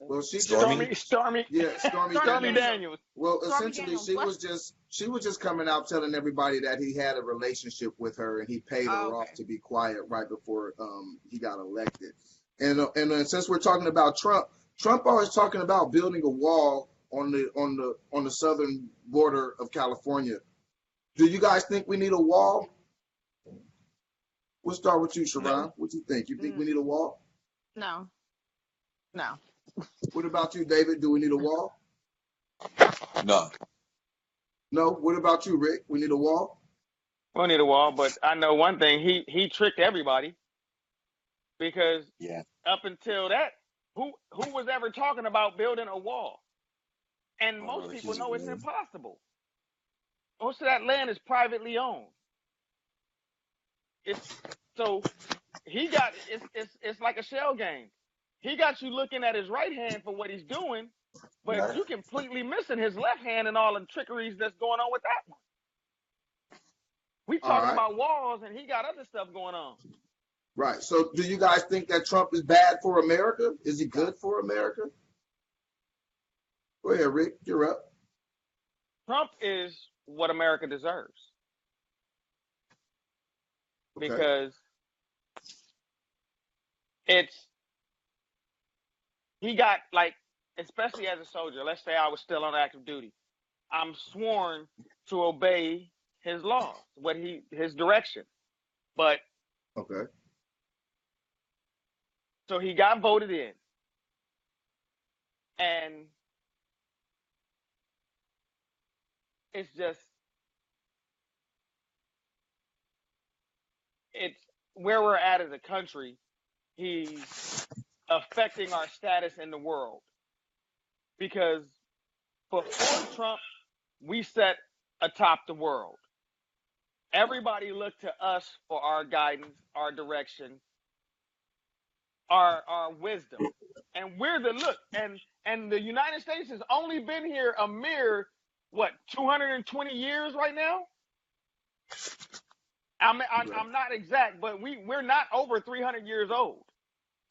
Well, she just Stormy? Stormy yeah, Stormy Stormy Daniels. Daniels. Daniels. Well, Stormy essentially, Daniels. she was just coming out telling everybody that he had a relationship with her and he paid Oh, her okay. off to be quiet right before he got elected. And since we're talking about Trump always talking about building a wall on the southern border of California. Do you guys think we need a wall? We'll start with you, No. Sharon. What do you think? You think we need a wall? No. What about you, David? Do we need a wall? No. No. What about you, Rick? We need a wall? We don't need a wall, but I know one thing. He tricked everybody because Yeah. up until that, who was ever talking about building a wall? And most Really, people he's know it's weird. impossible. Most of that land is privately owned. So it's like a shell game. He got you looking at his right hand for what he's doing, but Yeah. you completely missing his left hand and all the trickeries that's going on with that one. We All talking right. about walls and he got other stuff going on. Right. So do you guys think that Trump is bad for America? Is he good for America? Go ahead, Rick. You're up. Trump is what America deserves Okay. because he got, like, especially as a soldier, let's say I was still on active duty, I'm sworn to obey his laws, his direction. But Okay. so he got voted in, and it's where we're at as a country. He's affecting our status in the world because before Trump, we sat atop the world. Everybody looked to us for our guidance, our direction, our wisdom, and we're the look. And the United States has only been here a mere 220 years right now. I'm not exact, but we're not over 300 years old.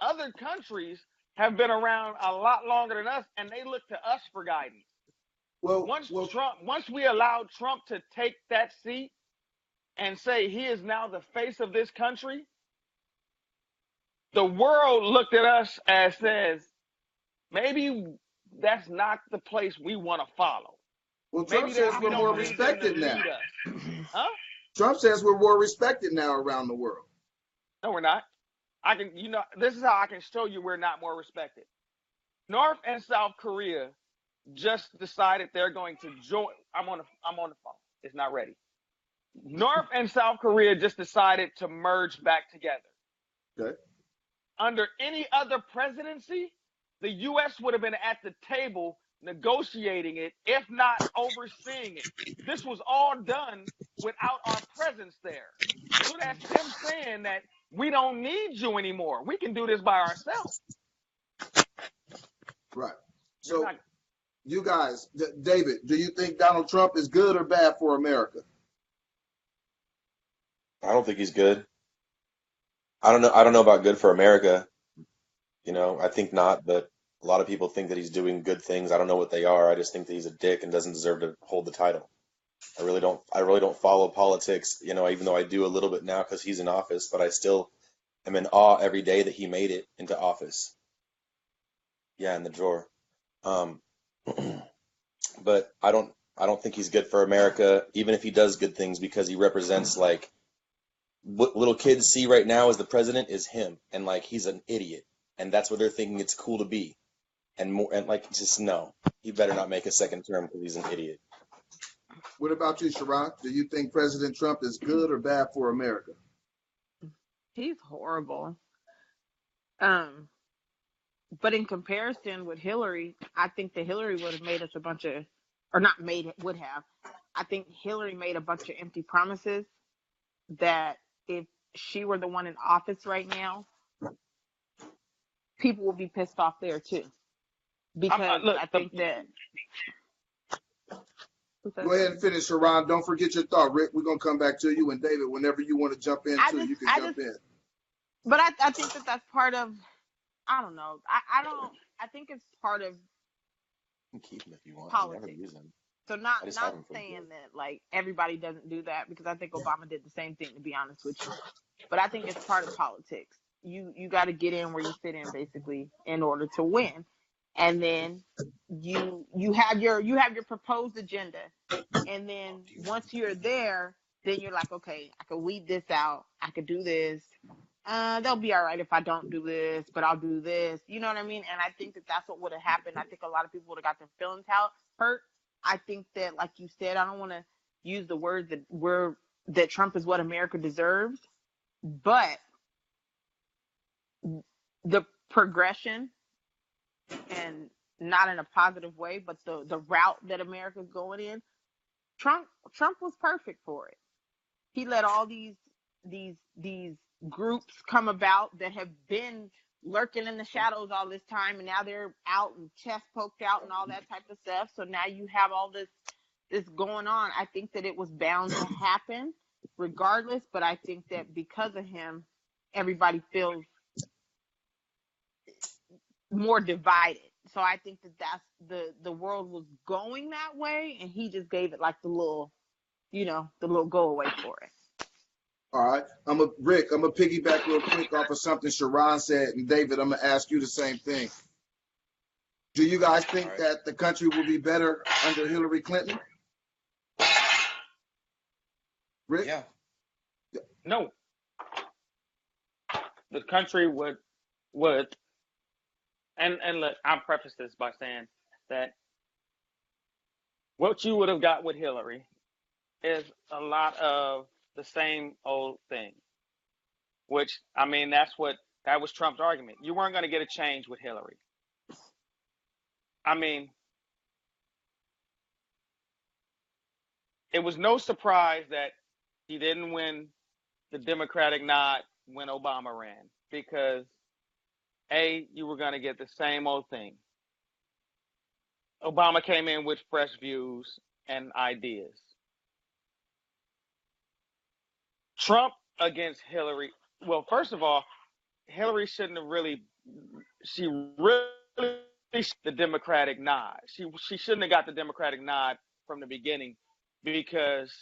Other countries have been around a lot longer than us, and they look to us for guidance. Once we allowed Trump to take that seat and say he is now the face of this country, the world looked at us as says, maybe that's not the place we want to follow. Well, Trump says we're more respected now. Huh? Trump says we're more respected now around the world. No, we're not. This is how I can show you we're not more respected. North and South Korea just decided they're going to join. I'm on the phone. It's not ready. North and South Korea just decided to merge back together. Okay. Under any other presidency, the U.S. would have been at the table negotiating it, if not overseeing it. This was all done without our presence there. So that's them saying that we don't need you anymore. We can do this by ourselves. Right. So, you guys, David, do you think Donald Trump is good or bad for America? I don't think he's good. I don't know about good for America. I think not, but a lot of people think that he's doing good things. I don't know what they are. I just think that he's a dick and doesn't deserve to hold the title. I really don't follow politics, even though I do a little bit now because he's in office, but I still am in awe every day that he made it into office. Yeah, in the drawer. But I don't think he's good for America, even if he does good things, because he represents, like, what little kids see right now as the president is him, and like he's an idiot, and that's what they're thinking it's cool to be, and more, and like, just no, he better not make a second term because he's an idiot. What about you, Sharon? Do you think President Trump is good or bad for America? He's horrible. But in comparison with Hillary, I think that Hillary would have made us a bunch of, or not made it, would have. I think Hillary made a bunch of empty promises that if she were the one in office right now, people would be pissed off there too. Because look, I think that. Go ahead and finish, Sharon. Don't forget your thought, Rick. We're gonna come back to you, and David, whenever you want to jump in too, you can jump in. But I think that that's part of. I don't know. I don't. I think it's part of You can keep them if you want. politics. I never use them. So not saying that like everybody doesn't do that, because I think Obama did the same thing, to be honest with you. But I think it's part of politics. You got to get in where you fit in, basically, in order to win. And then you have your proposed agenda, and then once you're there, then you're like, okay, I could weed this out. I could do this. They'll be all right if I don't do this, but I'll do this. You know what I mean? And I think that that's what would have happened. I think a lot of people would have got their feelings hurt. I think that, like you said, I don't want to use the word that Trump is what America deserves, but the progression, and not in a positive way, but the route that America's going in, Trump was perfect for it. He let all these groups come about that have been lurking in the shadows all this time, and now they're out and chest poked out and all that type of stuff. So now you have all this going on. I think that it was bound to happen regardless, but I think that because of him, everybody feels more divided. So I think that that's the world was going that way, and he just gave it like the little go away for it. All right, Rick, I'm gonna piggyback real quick off of something Sharon said, and David, I'm gonna ask you the same thing. Do you guys think that the country will be better under Hillary Clinton? Rick? Yeah. No. The country would, and look, I'll preface this by saying that what you would have got with Hillary is a lot of the same old thing, which, I mean, that was Trump's argument. You weren't going to get a change with Hillary. I mean, it was no surprise that he didn't win the Democratic nod when Obama ran, because you were going to get the same old thing. Obama came in with fresh views and ideas. Trump against Hillary. Well, first of all, Hillary shouldn't have really. She really the Democratic nod. She shouldn't have got the Democratic nod from the beginning, because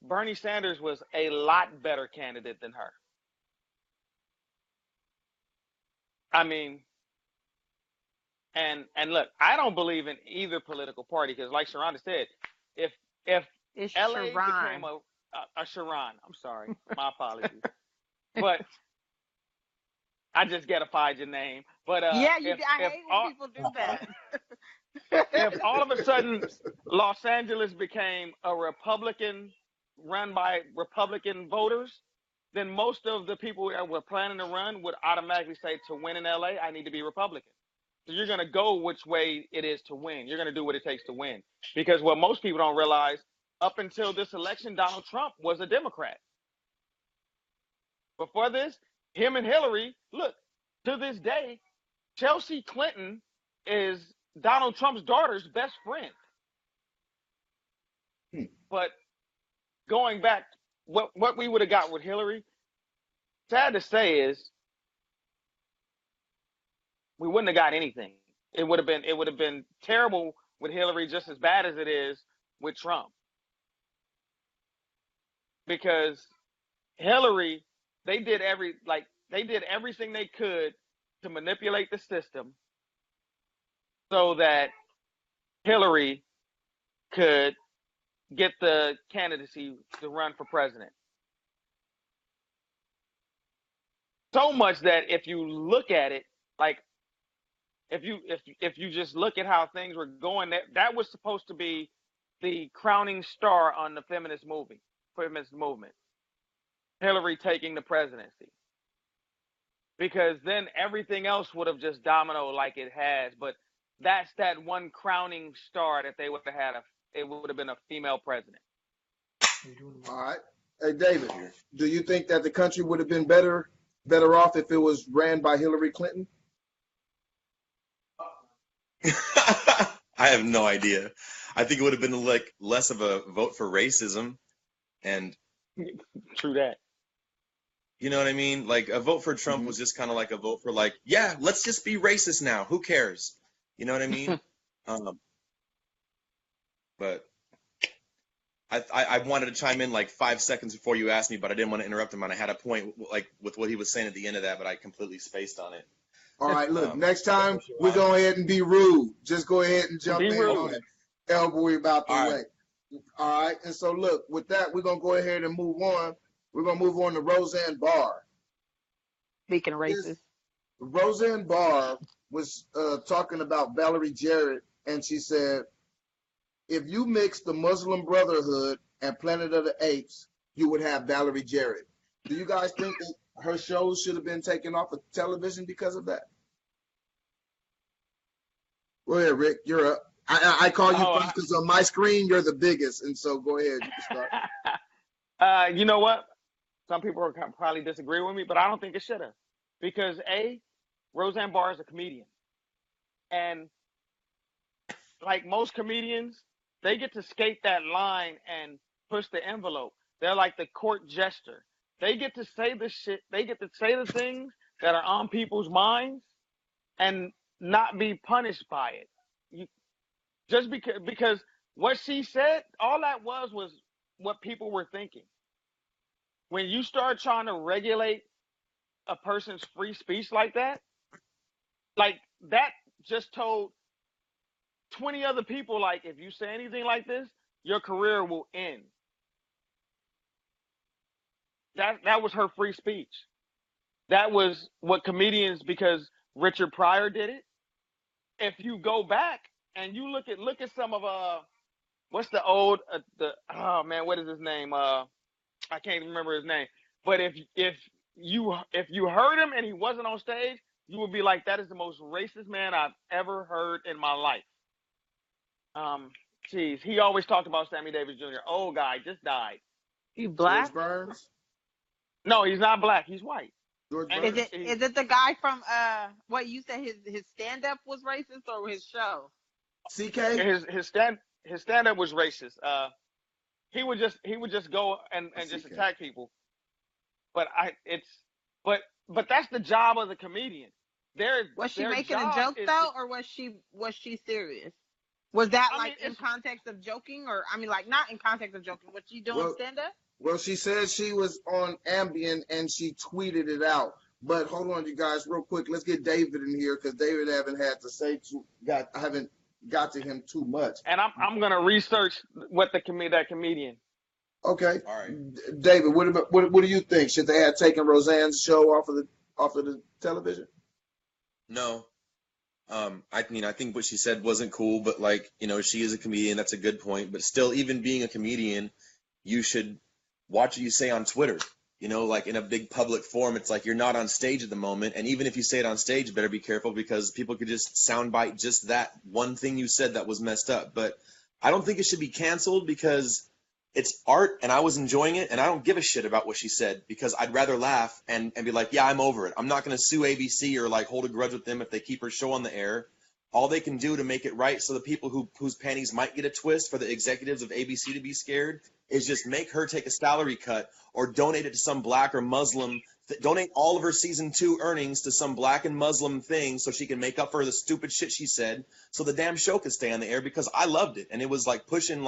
Bernie Sanders was a lot better candidate than her. I mean, and look, I don't believe in either political party, because, like Sharonda said, if It's LA Sharon. became a Sharon, I'm sorry, my apologies, but I just ghettofied your name. But I hate when people do that. if all of a sudden Los Angeles became a Republican, run by Republican voters, then most of the people that were planning to run would automatically say, to win in LA, I need to be Republican. So you're going to go which way it is to win. You're going to do what it takes to win. Because what most people don't realize, up until this election, Donald Trump was a Democrat. Before this, him and Hillary, look, to this day, Chelsea Clinton is Donald Trump's daughter's best friend. But going back, what we would have got with Hillary, sad to say, is we wouldn't have got anything. It would have been terrible with Hillary, just as bad as it is with Trump. Because Hillary, they did everything they could to manipulate the system so that Hillary could get the candidacy to run for president. So much that if you look at it, like if you just look at how things were going, that was supposed to be the crowning star on the feminist movement. Hillary taking the presidency. because then everything else would have just dominoed like it has. But that's that one crowning star that they would have had. It would have been a female president. All right. Hey, David, do you think that the country would have been better off if it was ran by Hillary Clinton? I have no idea. I think it would have been like less of a vote for racism, and True that. you know what I mean? Like a vote for Trump was just kind of like a vote for like, yeah, let's just be racist now. Who cares? You know what I mean? But I wanted to chime in like 5 seconds before you asked me, but I didn't want to interrupt him, and I had a point like with what he was saying at the end of that, but I completely spaced on it. All right, look, next time we go ahead and be rude. Just go ahead and jump in on it. Elbow about the way. All right, and so look, with that, we're going to go ahead and move on. We're going to move on to Roseanne Barr. Speaking of racist. Roseanne Barr was talking about Valerie Jarrett, and she said, if you mix the Muslim Brotherhood and Planet of the Apes, you would have Valerie Jarrett. Do you guys think that her shows should have been taken off of television because of that? Go ahead, Rick. You're up. I call you first because on my screen you're the biggest, and so go ahead. You can start. You know what? Some people are probably disagree with me, but I don't think it should have, because Roseanne Barr is a comedian, and like most comedians, they get to skate that line and push the envelope. They're like the court jester. They get to say the shit. They get to say the things that are on people's minds and not be punished by it. Just because what she said, all that was what people were thinking. When you start trying to regulate a person's free speech like that just told 20 other people, like, if you say anything like this, your career will end. That was her free speech. That was what comedians, because Richard Pryor did it. If you go back and you look at some of what's the old what is his name? I can't remember his name. But if you heard him and he wasn't on stage, you would be like, that is the most racist man I've ever heard in my life. He always talked about Sammy Davis Jr. Old guy, just died. He's black? George Burns? No, he's not black. He's white. George Burns? Is it the guy from what you said his stand up was racist, or his show? CK? His stand up was racist. He would just go and just attack people. But that's the job of the comedian. Was she making a joke though, or was she serious? Was that in context of joking, or not in context of joking? Was she doing stand up? Well, she said she was on Ambien and she tweeted it out. But hold on, you guys, real quick. Let's get David in here because David haven't had to say I haven't got to him too much. And I'm gonna research what that comedian. Okay. All right. David, what do you think? Should they have taken Roseanne's show off of the television? No. I think what she said wasn't cool, but she is a comedian. That's a good point. But still, even being a comedian, you should watch what you say on Twitter. In a big public forum, it's like you're not on stage at the moment. And even if you say it on stage, you better be careful because people could just soundbite just that one thing you said that was messed up. But I don't think it should be canceled because it's art and I was enjoying it. And I don't give a shit about what she said because I'd rather laugh and be like, yeah, I'm over it. I'm not going to sue ABC or hold a grudge with them if they keep her show on the air. All they can do to make it right so the people whose panties might get a twist for the executives of ABC to be scared is just make her take a salary cut or donate it to some black or Muslim. Donate all of her season 2 earnings to some black and Muslim thing so she can make up for the stupid shit she said so the damn show could stay on the air because I loved it. And it was pushing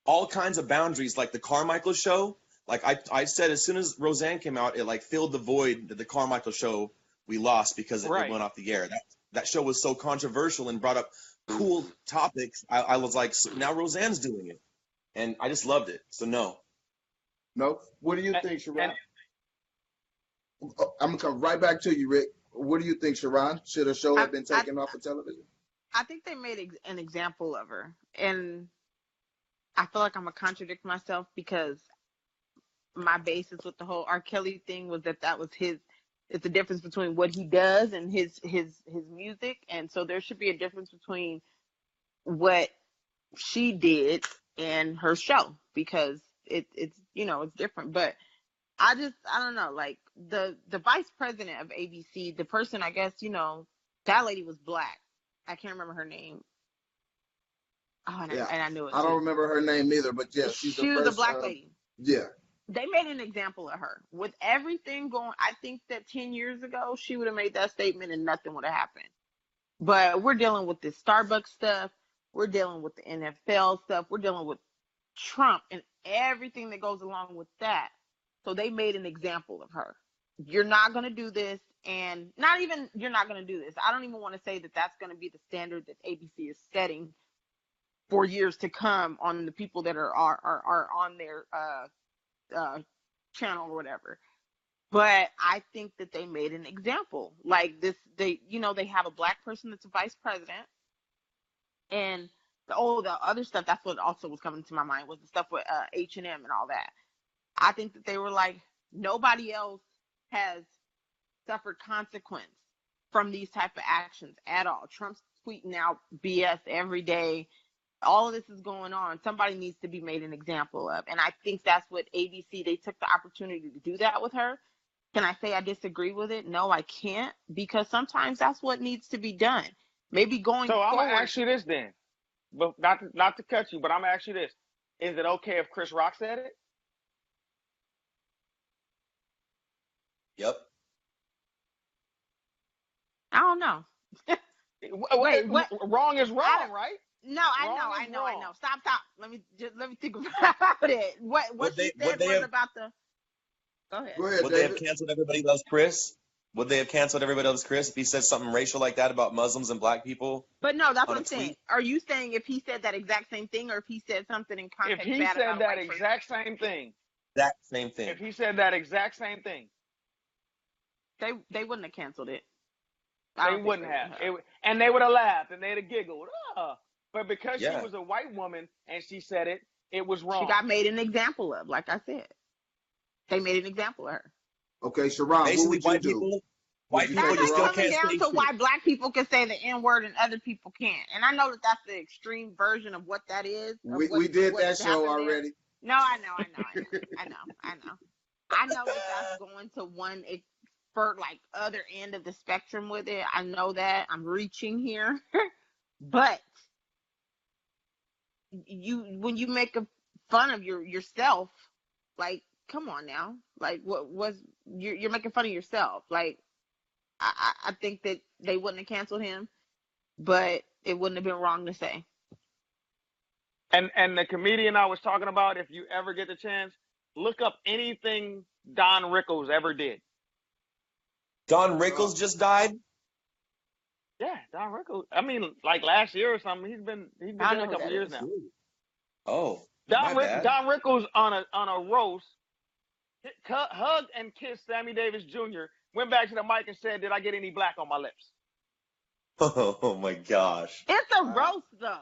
all kinds of boundaries like the Carmichael show. I said as soon as Roseanne came out, it filled the void that the Carmichael show we lost because it went off the air. That show was so controversial and brought up cool topics. I was like, so now Roseanne's doing it. And I just loved it. So no. No? What do you think, Sharon? I'm going to come right back to you, Rick. What do you think, Sharon? Should a show have been taken off of television? I think they made an example of her. And I feel like I'm going to contradict myself because my basis with the whole R. Kelly thing was that was his It's a difference between what he does and his music, and so there should be a difference between what she did and her show, because it's it's different. But I don't know, like the vice president of ABC, the person, I guess, that lady was black. I can't remember her name. Oh, Yeah, and I knew it I don't too. remember her name either, but yeah, she's the She was a first. black lady. Yeah. They made an example of her with everything going. I think that 10 years ago she would have made that statement and nothing would have happened. But we're dealing with this Starbucks stuff. We're dealing with the NFL stuff. We're dealing with Trump and everything that goes along with that. So they made an example of her. You're not going to do this, and not even you're not going to do this. I don't even want to say that that's going to be the standard that ABC is setting for years to come on the people that are on their channel or whatever. But I think that they made an example like this. They have a black person that's a vice president, and the other stuff. That's what also was coming to my mind, was the stuff with H&M and all that. I think that they were like, nobody else has suffered consequence from these type of actions at all. Trump's tweeting out BS every day. All of this is going on. Somebody needs to be made an example of. And I think that's what ABC, they took the opportunity to do that with her. Can I say I disagree with it? No, I can't, because sometimes that's what needs to be done. Maybe going So I'm forward. gonna ask you this then, but not to cut you, but I'm gonna ask you this: is it okay if Chris Rock said it? Yep. I don't know. Wait, what? Wrong is wrong, right? No, I know. Stop. Let me think about it. What she said was about the. Go ahead. Go ahead, Would they have David. canceled Everybody Loves Chris? Would they have canceled Everybody Loves Chris if he said something racial like that about Muslims and black people? But no, that's on what a I'm saying. tweet? Are you saying if he said that exact same thing, or if he said something in If context he bad said about a that white person? exact same thing, That same thing. if he said that exact same thing, They wouldn't have canceled it. they wouldn't have. And they would have laughed and they'd have giggled. But because she Yeah. was a white woman and she said it, it was wrong. She got made an example of, like I said. They made an example of her. Okay, Sharon, Basically, what would you do? white you people, say, you still That's coming can't down say to shit. why black people can say the N-word and other people can't. And I know that that's the extreme version of what that is. We did that show already. No, I know. I know that that's going to one for like other end of the spectrum with it. I know that I'm reaching here, but when you make a fun of yourself, like, come on now, like what was you're making fun of yourself. Like I think that they wouldn't have canceled him, but it wouldn't have been wrong to say. And the comedian I was talking about, if you ever get the chance, look up anything Don Rickles ever did. Don Rickles just died? Yeah, Don Rickles. I mean, like last year or something. He's been dead a couple years now. Oh, Don my bad. Don Rickles on a roast hugged and kissed Sammy Davis Jr. Went back to the mic and said, "Did I get any black on my lips?" Oh my gosh. It's a roast though.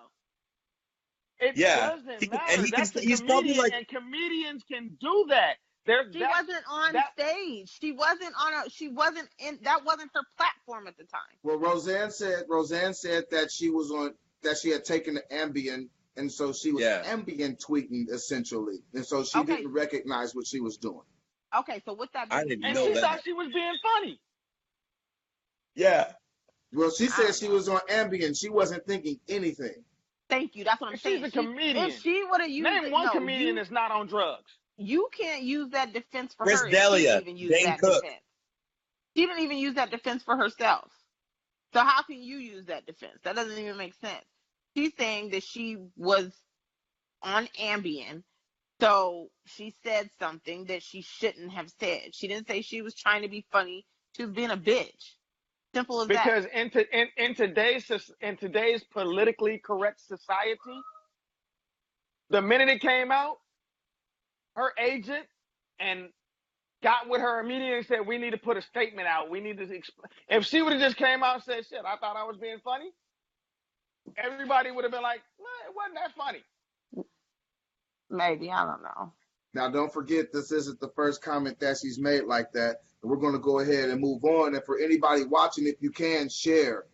It doesn't matter. He's probably like, and comedians can do that. She wasn't on stage. She wasn't in. That wasn't her platform at the time. Well, Roseanne said that she had taken the Ambien, and so she was Ambien tweeting essentially, and so she didn't recognize what she was doing. Okay, so with that, and she thought she was being funny. Yeah. Well, she said she was on Ambien. She wasn't thinking anything. Thank you. That's what I'm saying. She's a comedian. If she would have used Name one comedian that's not on drugs. You can't use that defense for Chris her. D'Elia, She didn't even use Dane that Cook. defense. She didn't even use that defense for herself. So how can you use that defense? That doesn't even make sense. She's saying that she was on Ambien, so she said something that she shouldn't have said. She didn't say she was trying to be funny. She was being a bitch. Simple as that. Because in today's politically correct society, the minute it came out, her agent and got with her immediately and said, "We need to put a statement out. We need to explain." If she would have just came out and said, "Shit, I thought I was being funny," everybody would have been like, "Well, it wasn't that funny." Maybe, I don't know. Now, don't forget, this isn't the first comment that she's made like that. And we're going to go ahead and move on. And for anybody watching, if you can, share.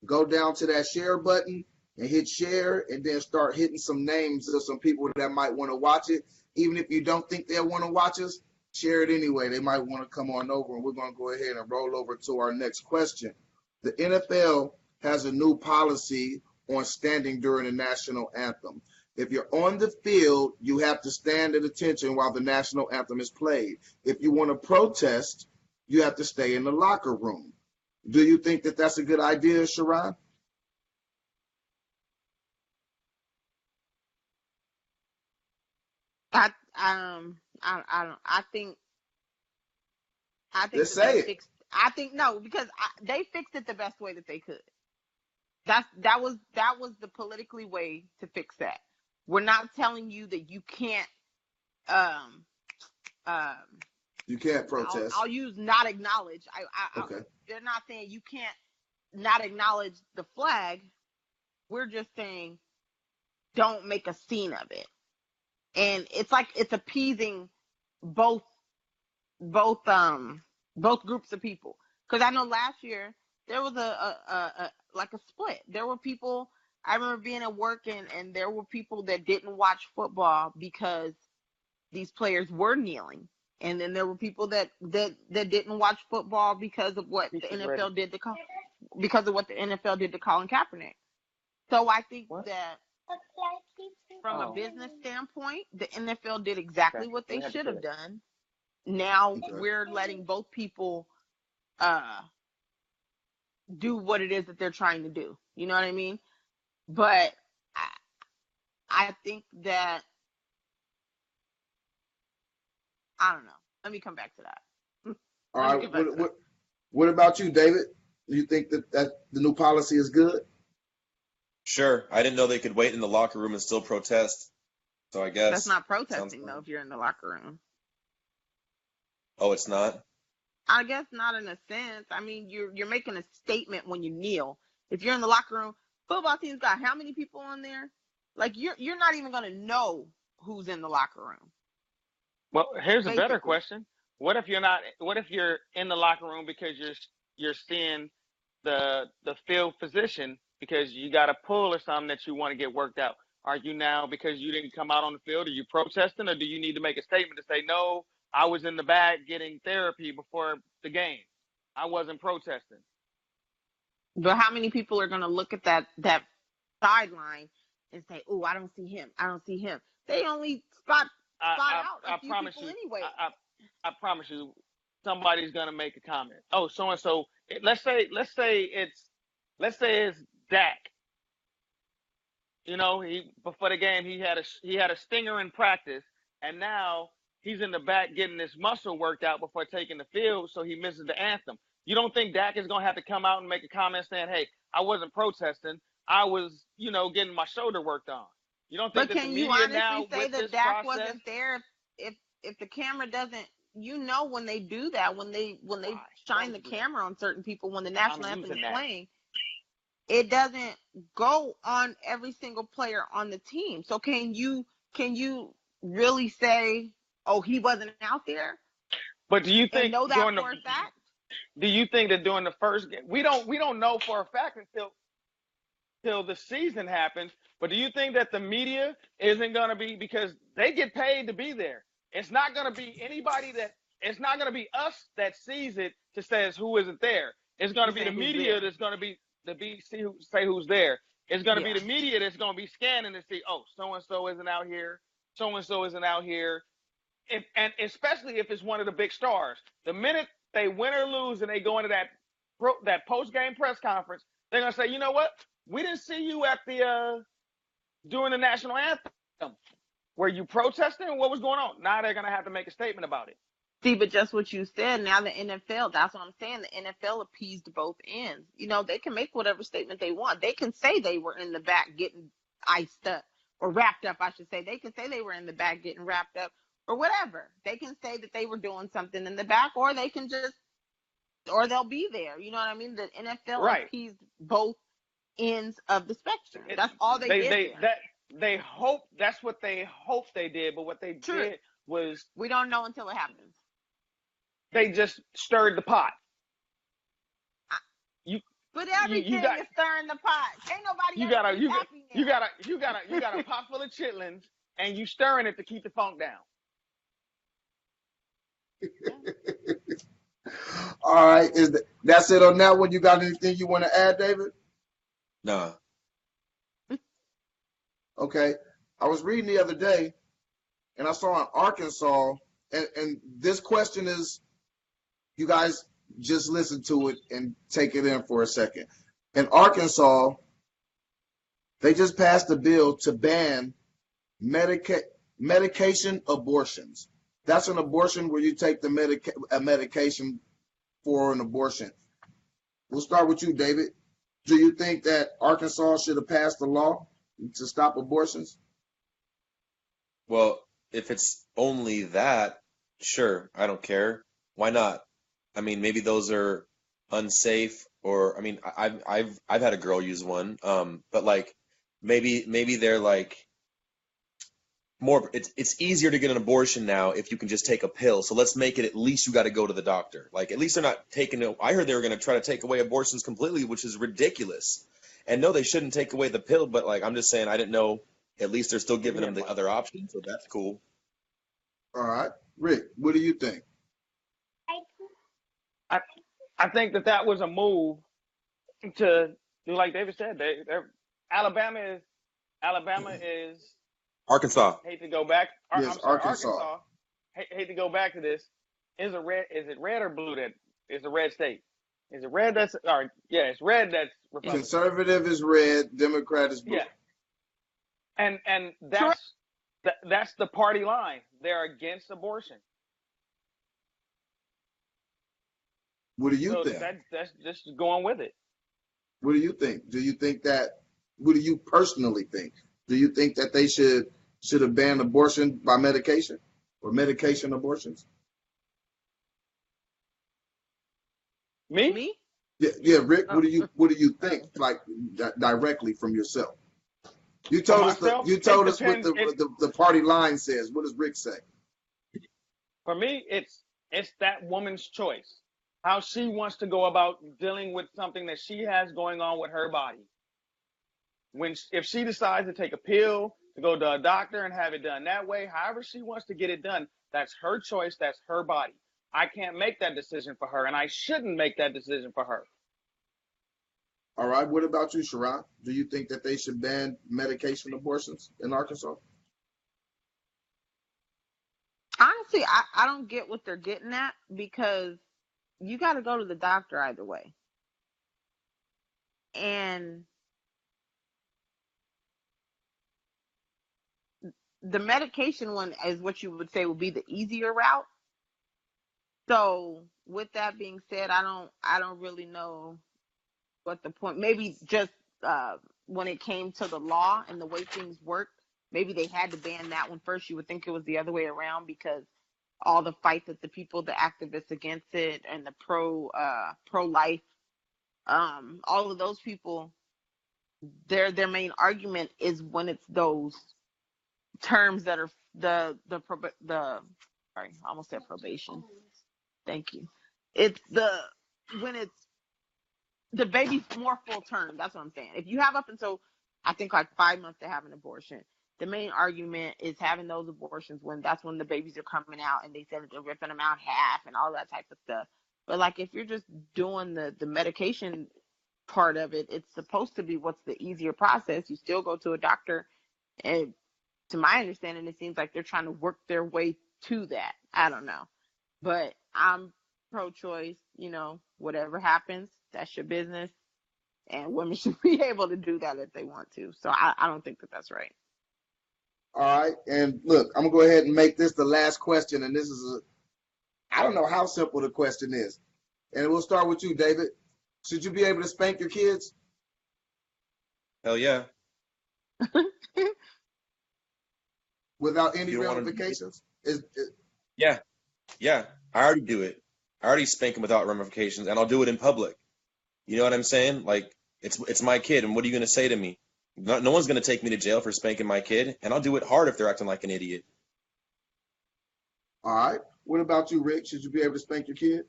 Go down to that share button and hit share, and then start hitting some names of some people that might want to watch it. Even if you don't think they'll want to watch us, share it anyway. They might want to come on over, and we're going to go ahead and roll over to our next question. The NFL has a new policy on standing during the national anthem. If you're on the field, you have to stand at attention while the national anthem is played. If you want to protest, you have to stay in the locker room. Do you think that that's a good idea, Sharon? I think Let's that they say it. fixed. I think no, because they fixed it the best way that they could. That was the politically way to fix that. We're not telling you that you can't. Um, um, You can't protest. I'll use not acknowledge. Okay. They're not saying you can't not acknowledge the flag. We're just saying don't make a scene of it. And it's like it's appeasing both groups of people. Because I know last year there was a like a split. There were people, I remember being at work, and there were people that didn't watch football because these players were kneeling. And then there were people that didn't watch football because of what the NFL did to Colin Kaepernick. So I think that from a business standpoint, the NFL did exactly what they should have done. Now we're letting both people do what it is that they're trying to do. You know what I mean? But I think that, I don't know. Let me come back to that. All right. What about you, David? Do you think that the new policy is good? Sure. I didn't know they could wait in the locker room and still protest. So I guess that's not protesting though if you're in the locker room. Oh, it's not? I guess not in a sense. I mean, you're making a statement when you kneel. If you're in the locker room, football team's got how many people in there? Like you're not even gonna know who's in the locker room. Well, here's a better question. What if you're in the locker room because you're seeing the field physician because you got a pull or something that you want to get worked out? Are you now, because you didn't come out on the field, are you protesting, or do you need to make a statement to say, no, I was in the back getting therapy before the game. I wasn't protesting. But how many people are going to look at that sideline and say, oh, I don't see him. I don't see him. They only spot out a few people anyway. I promise you, somebody's going to make a comment. Oh, so-and-so, let's say it's Dak. You know, before the game, he had a stinger in practice, and now he's in the back getting his muscle worked out before taking the field, so he misses the anthem. You don't think Dak is going to have to come out and make a comment saying, hey, I wasn't protesting. I was, getting my shoulder worked on. You don't think but that the media now with this process? Can you honestly say that Dak wasn't there if the camera doesn't, when they do that, when they shine the camera on certain people, when the national anthem is playing, it doesn't go on every single player on the team. So can you really say, oh, he wasn't out there? But do you think know that for a fact? Do you think that during the first game, we don't know for a fact until the season happens, but do you think that the media isn't going to be, because they get paid to be there? It's not going to be it's not going to be us that sees it to say who isn't there. It's going to be the media that's going to be say who's there. It's going to be the media that's going to be scanning to see, oh, so-and-so isn't out here. So-and-so isn't out here. And especially if it's one of the big stars. The minute they win or lose and they go into that post-game press conference, they're going to say, you know what? We didn't see you at during the national anthem. Were you protesting, or what was going on? Now they're going to have to make a statement about it. See, but just what you said, now the NFL, that's what I'm saying. The NFL appeased both ends. They can make whatever statement they want. They can say they were in the back getting iced up, or wrapped up, I should say. They can say they were in the back getting wrapped up, or whatever. They can say that they were doing something in the back, or they can or they'll be there. You know what I mean? The NFL appeased both ends of the spectrum. That's all they did. They hope, that's what they hope they did, but what they did was We don't know until it happens. they just stirred the pot. You But you everything got is stirring the pot. Ain't nobody you ever got a be you got happy you now. got a you got a pot full of chitlins and you stirring it to keep the funk down. All right, that's it on that one? You got anything you want to add, David? Nah. Okay. I was reading the other day, and I saw in Arkansas, and this question is, you guys just listen to it and take it in for a second. In Arkansas, they just passed a bill to ban medication abortions. That's an abortion where you take the medication for an abortion. We'll start with you, David. Do you think that Arkansas should have passed a law to stop abortions? Well, if it's only that, sure, I don't care. Why not? I mean, maybe those are unsafe, or I mean, I've had a girl use one, but like maybe they're like more. It's easier to get an abortion now if you can just take a pill. So let's make it at least you got to go to the doctor. Like at least they're not taking it. I heard they were going to try to take away abortions completely, which is ridiculous. And no, they shouldn't take away the pill, but like I'm just saying, I didn't know. At least they're still giving them the other option, so that's cool. All right. Rick, what do you think? I think that was a move to do like David said. Alabama is Arkansas. hate to go back. Yes, I'm sorry, Arkansas. Arkansas. Hate to go back to this. Is it red or blue that is a red state? Is it red that's or yeah, it's red that's Republican. Conservative is red, Democrat is blue. Yeah. And Sure. that's the party line. They're against abortion. What do you So think? that's just going with it. What do you think? Do you think that, what do you personally think? Do you think that they should have banned abortion by medication or medication abortions? Me? Yeah, Rick, what do you think, like directly from yourself? You told us myself, what the party line says. What does Rick say? For me, it's that woman's choice. How she wants to go about dealing with something that she has going on with her body. If she decides to take a pill, to go to a doctor and have it done that way, however she wants to get it done, that's her choice, that's her body. I can't make that decision for her, and I shouldn't make that decision for her. All right, what about you, Sharon? Do you think that they should ban medication abortions in Arkansas? Honestly, I don't get what they're getting at, because you got to go to the doctor either way. And the medication one is what you would say would be the easier route. So with that being said, I don't really know what the point. Maybe just when it came to the law and the way things worked, maybe they had to ban that one first. You would think it was the other way around, because all the fight that the activists against it, and the pro-life, all of those people, their main argument is when it's those terms that are the sorry, I almost said probation. Thank you. It's when it's the baby's more full term. That's what I'm saying. If you have up until I think like 5 months to have an abortion, the main argument is having those abortions when that's when the babies are coming out, and they said that they're ripping them out half and all that type of stuff. But like if you're just doing the medication part of it, it's supposed to be what's the easier process. You still go to a doctor, and to my understanding, it seems like they're trying to work their way to that. I don't know. But I'm pro-choice, whatever happens, that's your business. And women should be able to do that if they want to. So I don't think that that's right. All right, and look, I'm gonna go ahead and make this the last question, and this is I don't know how simple the question is, and we'll start with you, David. Should you be able to spank your kids? Hell yeah. Without any You don't wanna- ramifications? Yeah. I already do it. I already spank them without ramifications, and I'll do it in public. You know what I'm saying? Like it's my kid, and what are you gonna say to me? No one's gonna take me to jail for spanking my kid, and I'll do it hard if they're acting like an idiot. All right. What about you, Rick? Should you be able to spank your kid?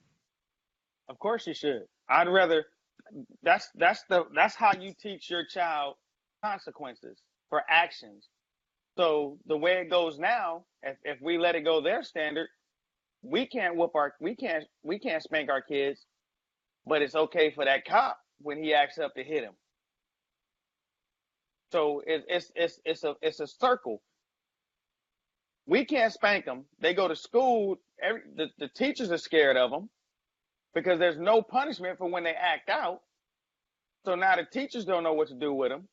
Of course you should. I'd rather. That's how you teach your child consequences for actions. So the way it goes now, if we let it go their standard, we can't spank our kids, but it's okay for that cop when he acts up to hit him. So it's a circle. We can't spank them. They go to school. The teachers are scared of them because there's no punishment for when they act out. So now the teachers don't know what to do with them.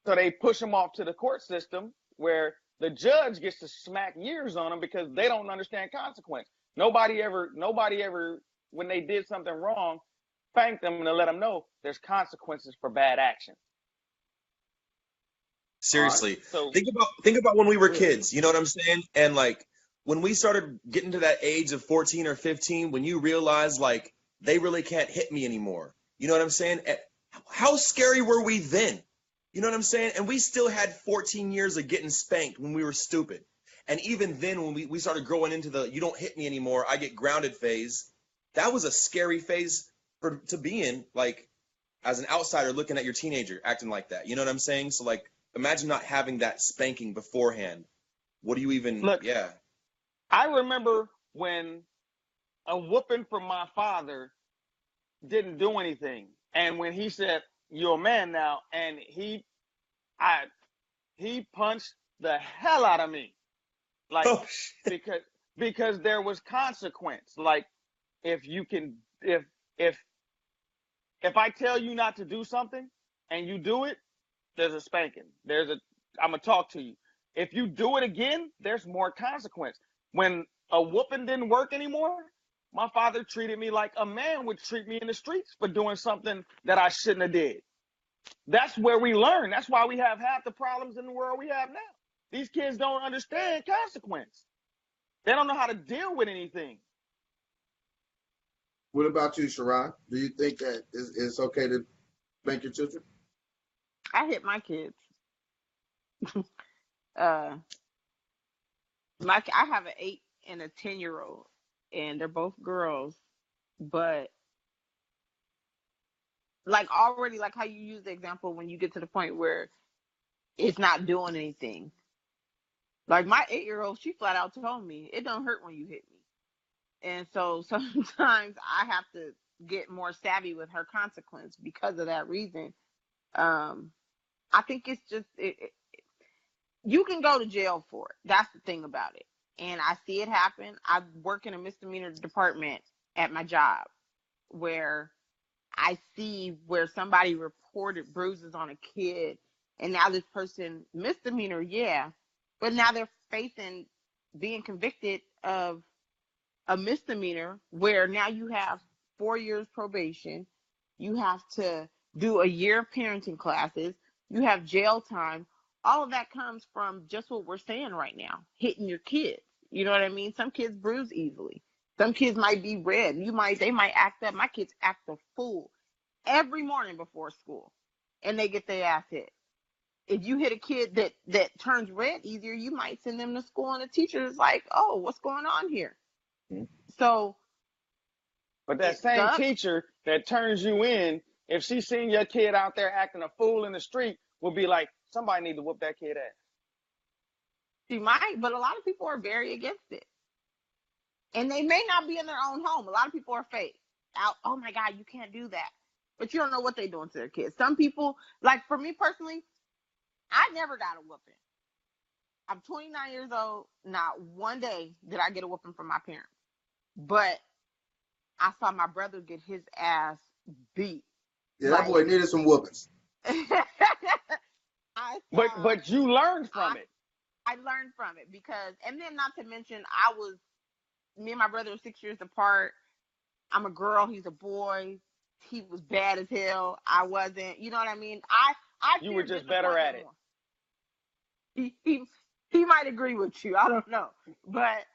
So they push them off to the court system where the judge gets to smack years on them because they don't understand consequence. Nobody ever, when they did something wrong, spanked them and let them know there's consequences for bad action. Seriously, Right. So think about when we were Yeah. kids. You know what I'm saying? And like when we started getting to that age of 14 or 15, when you realize like they really can't hit me anymore. You know what I'm saying? How scary were we then? You know what I'm saying? And we still had 14 years of getting spanked when we were stupid. And even then, when we started growing into the "you don't hit me anymore, I get grounded" phase, that was a scary phase to be in. Like as an outsider looking at your teenager acting like that. You know what I'm saying? So like imagine not having that spanking beforehand. What do you even look, yeah. I remember when a whooping from my father didn't do anything. And when he said, "You're a man now," and he punched the hell out of me. Like Oh, because because there was consequence. Like if you can if if I tell you not to do something and you do it, there's a spanking. I'm gonna talk to you. If you do it again, there's more consequence. When a whooping didn't work anymore, my father treated me like a man would treat me in the streets for doing something that I shouldn't have did. That's where we learn. That's why we have half the problems in the world we have now. These kids don't understand consequence. They don't know how to deal with anything. What about you, Sharon? Do you think that it's okay to spank your children? I hit my kids. Uh, I have an 8 and a 10-year-old, and they're both girls. But like already, like how you use the example when you get to the point where it's not doing anything. Like my 8-year-old, she flat out told me it don't hurt when you hit me. And so sometimes I have to get more savvy with her consequence because of that reason. Um, I think it's just you can go to jail for it. That's the thing about it. And I see it happen. I work in a misdemeanor department at my job where I see where somebody reported bruises on a kid, and now this person misdemeanor, yeah, but now they're facing being convicted of a misdemeanor where now you have 4 years probation, you have to do a year of parenting classes, you have jail time. All of that comes from just what we're saying right now, hitting your kids. You know what I mean? Some kids bruise easily. Some kids might be red. They might act up. My kids act a fool every morning before school, and they get their ass hit. If you hit a kid that turns red easier, you might send them to school, and the teacher is like, "Oh, what's going on here?" So But that it same sucks. teacher that turns you in, if she seen your kid out there acting a fool in the street, will be like, somebody need to whoop that kid ass. She might, but a lot of people are very against it. And they may not be in their own home. A lot of people are fake. Out, oh my God, you can't do that. But you don't know what they're doing to their kids. Some people, like for me personally, I never got a whooping. I'm 29 years old. Not one day did I get a whooping from my parents. But I saw my brother get his ass beat. Yeah, that boy Like needed some whoopings. I saw But you learned I from it. I learned from it because, and then not to mention, me and my brother are 6 years apart. I'm a girl, he's a boy. He was bad as hell. I wasn't. You know what I mean? I You were fear just better at disappointment it. more. He he he might agree with you. I don't know, but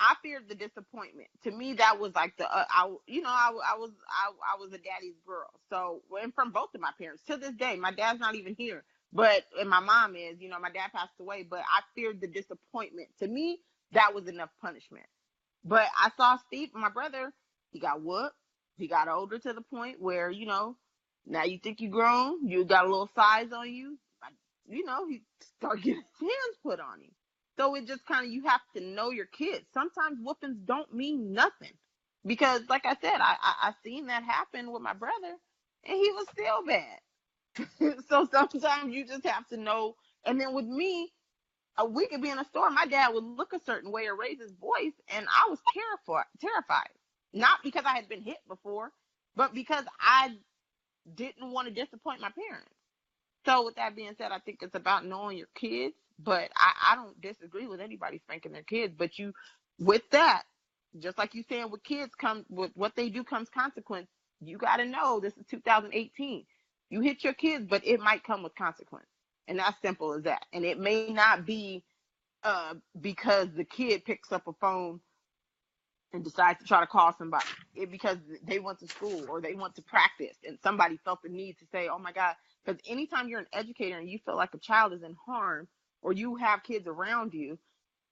I feared the disappointment. To me, that was like I was a daddy's girl. So, and from both of my parents to this day, my dad's not even here. and my mom is, my dad passed away, but I feared the disappointment. To me, that was enough punishment. But I saw Steve, my brother, he got whooped. He got older to the point where, now you think you grown, you got a little size on you. He start getting his hands put on him. So it just kind of, you have to know your kids. Sometimes whoopings don't mean nothing. Because like I said, I seen that happen with my brother, and he was still bad. So sometimes you just have to know. And then with me, we could be in a store, my dad would look a certain way or raise his voice, and I was terrified. Not because I had been hit before, but because I didn't want to disappoint my parents. So with that being said, I think it's about knowing your kids, but I don't disagree with anybody spanking their kids. But with that, just like you saying with kids, with what they do comes consequence. You got to know this is 2018. You hit your kids, but it might come with consequence. And that's simple as that. And it may not be because the kid picks up a phone and decides to try to call somebody. Because they went to school or they went to practice and somebody felt the need to say, oh my God. Because anytime you're an educator and you feel like a child is in harm or you have kids around you,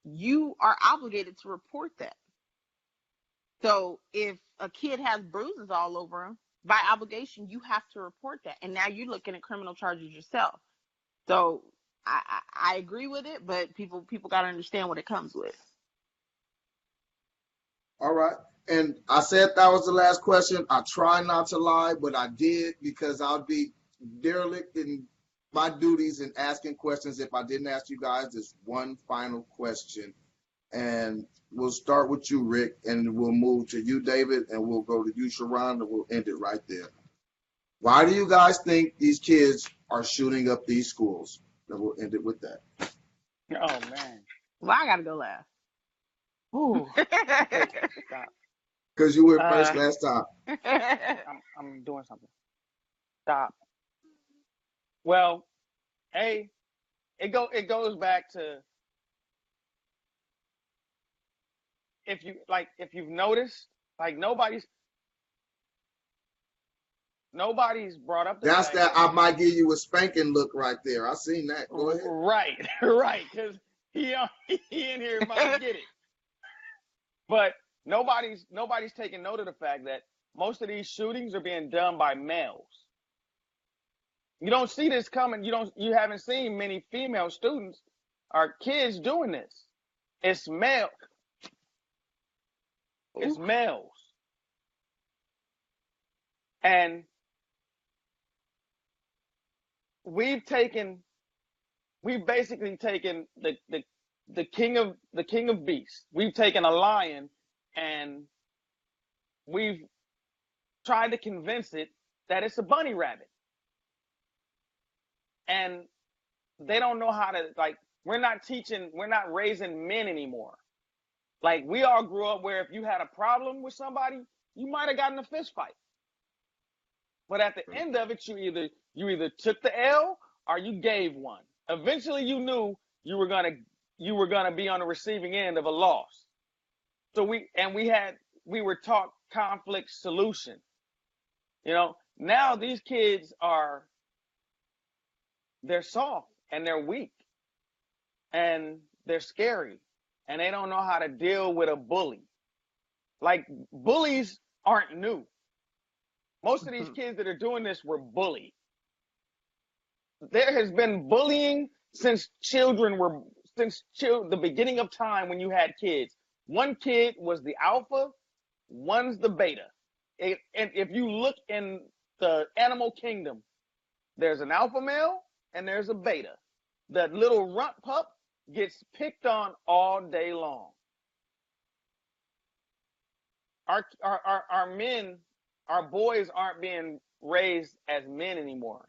you are obligated to report that. So if a kid has bruises all over him, by obligation, you have to report that. And now you're looking at criminal charges yourself. So I agree with it, but people got to understand what it comes with. All right. And I said that was the last question. I try not to lie, but I did because I'd be derelict in my duties in asking questions if I didn't ask you guys this one final question. And we'll start with you, Rick, and we'll move to you, David, and we'll go to you, Sharon, and we'll end it right there. Why do you guys think these kids are shooting up these schools? And we'll end it with that. Oh, man. Well, I got to go last. Ooh. Stop. Because you were first last time. I'm doing something. Stop. Well, it goes back to if you've noticed, like nobody's brought up the That's fact that I might give you a spanking look right there. I seen that. Go ahead. Right, because he in here might get it. But nobody's taking note of the fact that most of these shootings are being done by males. You don't see this coming. You haven't seen many female students or kids doing this. It's male. It's males. And we've basically taken the king of beasts. We've taken a lion and we've tried to convince it that it's a bunny rabbit. And they don't know how to, we're not raising men anymore. Like, we all grew up where if you had a problem with somebody, you might have gotten a fist fight. But at the end of it, you either took the L or you gave one. Eventually, you knew you were gonna be on the receiving end of a loss. So we were taught conflict solution. Now these kids they're soft and they're weak and they're scary and they don't know how to deal with a bully. Like, bullies aren't new. Most of these kids that are doing this were bullied. There has been bullying since the beginning of time when you had kids. One kid was the alpha, one's the beta. And if you look in the animal kingdom, there's an alpha male and there's a beta. The little runt pup gets picked on all day long. Our men, our boys aren't being raised as men anymore.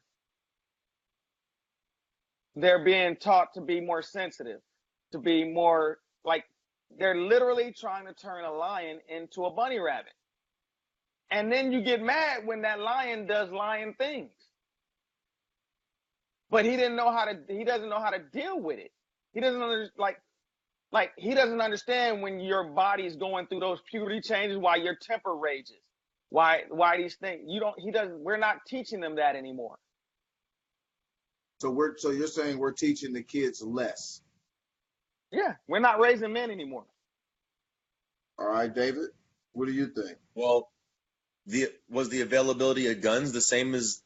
They're being taught to be more sensitive, to be more they're literally trying to turn a lion into a bunny rabbit. And then you get mad when that lion does lion things. But he doesn't know how to deal with it. He doesn't he doesn't understand when your body's going through those puberty changes, why your temper rages. Why these things? We're not teaching them that anymore. So you're saying we're teaching the kids less. Yeah, we're not raising men anymore. All right, David, what do you think? Well, was the availability of guns the same as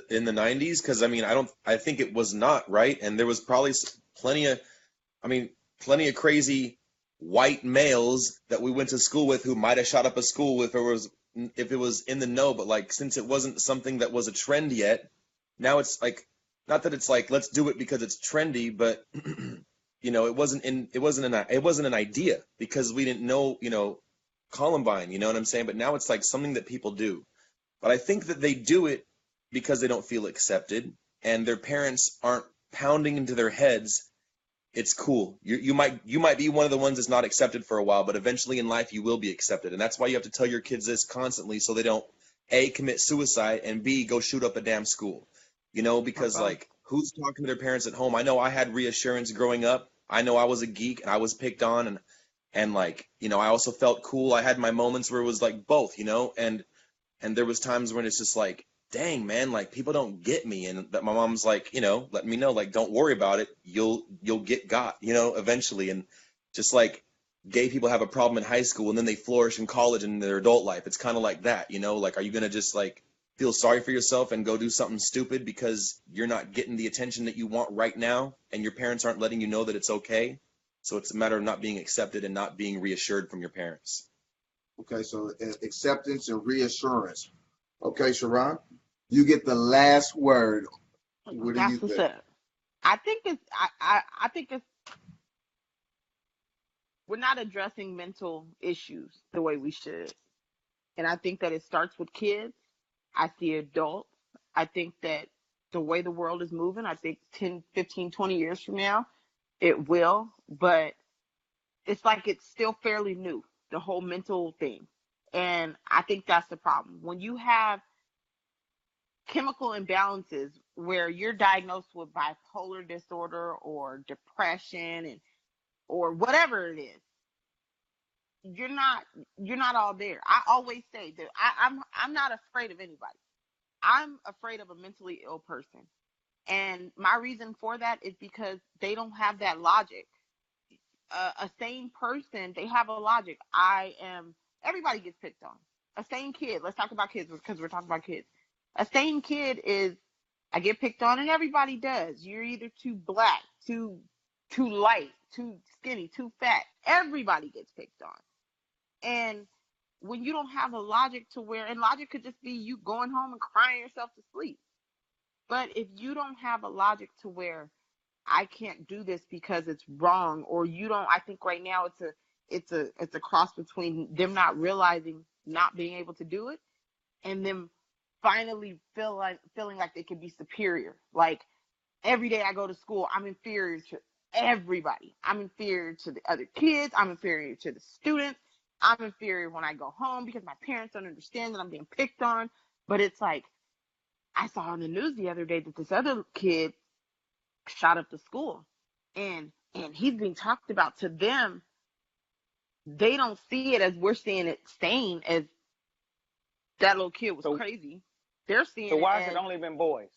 in the 90s? Because I think it was not, right? And there was probably plenty of, plenty of crazy white males that we went to school with who might have shot up a school if it was in the know. But like, since it wasn't something that was a trend yet, now it's like, not that it's like let's do it because it's trendy, but it wasn't an idea because we didn't know, Columbine, you know what I'm saying? But now it's like something that people do. But I think that they do it because they don't feel accepted and their parents aren't pounding into their heads it's cool. You might be one of the ones that's not accepted for a while, but eventually in life you will be accepted. And that's why you have to tell your kids this constantly so they don't A, commit suicide, and B, go shoot up a damn school. Because like who's talking to their parents at home? I know I had reassurance growing up. I know I was a geek and I was picked on and like, I also felt cool. I had my moments where it was like both, and there was times when it's just like, dang man, like people don't get me, and that my mom's like, letting me know, like, don't worry about it, you'll get got, eventually. And just like gay people have a problem in high school and then they flourish in college and in their adult life, it's kind of like that, like, are you gonna just like feel sorry for yourself and go do something stupid because you're not getting the attention that you want right now and your parents aren't letting you know that it's okay? So it's a matter of not being accepted and not being reassured from your parents. Okay, so acceptance and reassurance. Okay, Sharon, you get the last word. What do you That's what's think? up. I think it's we're not addressing mental issues the way we should. And I think that it starts with kids. I see adults. I think that the way the world is moving, I think 10, 15, 20 years from now, it will. But it's like it's still fairly new, the whole mental thing. And I think that's the problem. When you have chemical imbalances where you're diagnosed with bipolar disorder or depression or whatever it is, you're not all there. I always say that I'm not afraid of anybody. I'm afraid of a mentally ill person. And my reason for that is because they don't have that logic. A sane person, they have a logic. Everybody gets picked on. A sane kid, let's talk about kids because we're talking about kids. A sane kid is, I get picked on and everybody does. You're either too black, too light, too skinny, too fat. Everybody gets picked on. And when you don't have a logic and logic could just be you going home and crying yourself to sleep. But if you don't have a logic to where I can't do this because it's wrong, or you don't, I think right now it's a cross between them not realizing not being able to do it and them finally feeling like they can be superior. Like every day I go to school, I'm inferior to everybody. I'm inferior to the other kids. I'm inferior to the students. I'm inferior when I go home because my parents don't understand that I'm being picked on. But it's like, I saw on the news the other day that this other kid shot up the school, and he's being talked about. To them, they don't see it as we're seeing it, sane, as that little kid was crazy. They're seeing So it why as has it only been boys?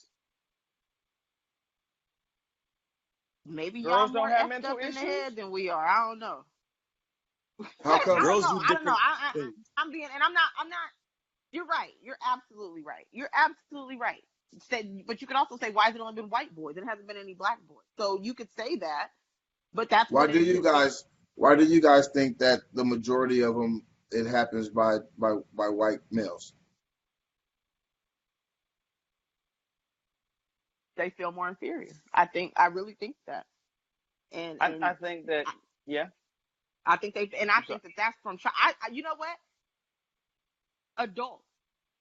maybe y'all Girls more don't have effed mental up in the issues? head than we are. I don't know. How come? Girls do I don't know. different things. I'm being, and I'm not. You're right. You're absolutely right. You're absolutely right. But you could also say, why has it only been white boys? It hasn't been any black boys. So you could say that, but that's Why what it do you is. guys? Why do you guys think that the majority of them it happens by white males? They feel more inferior. I really think that. And I think that, yeah. I think I think that that's from, you know what? Adults.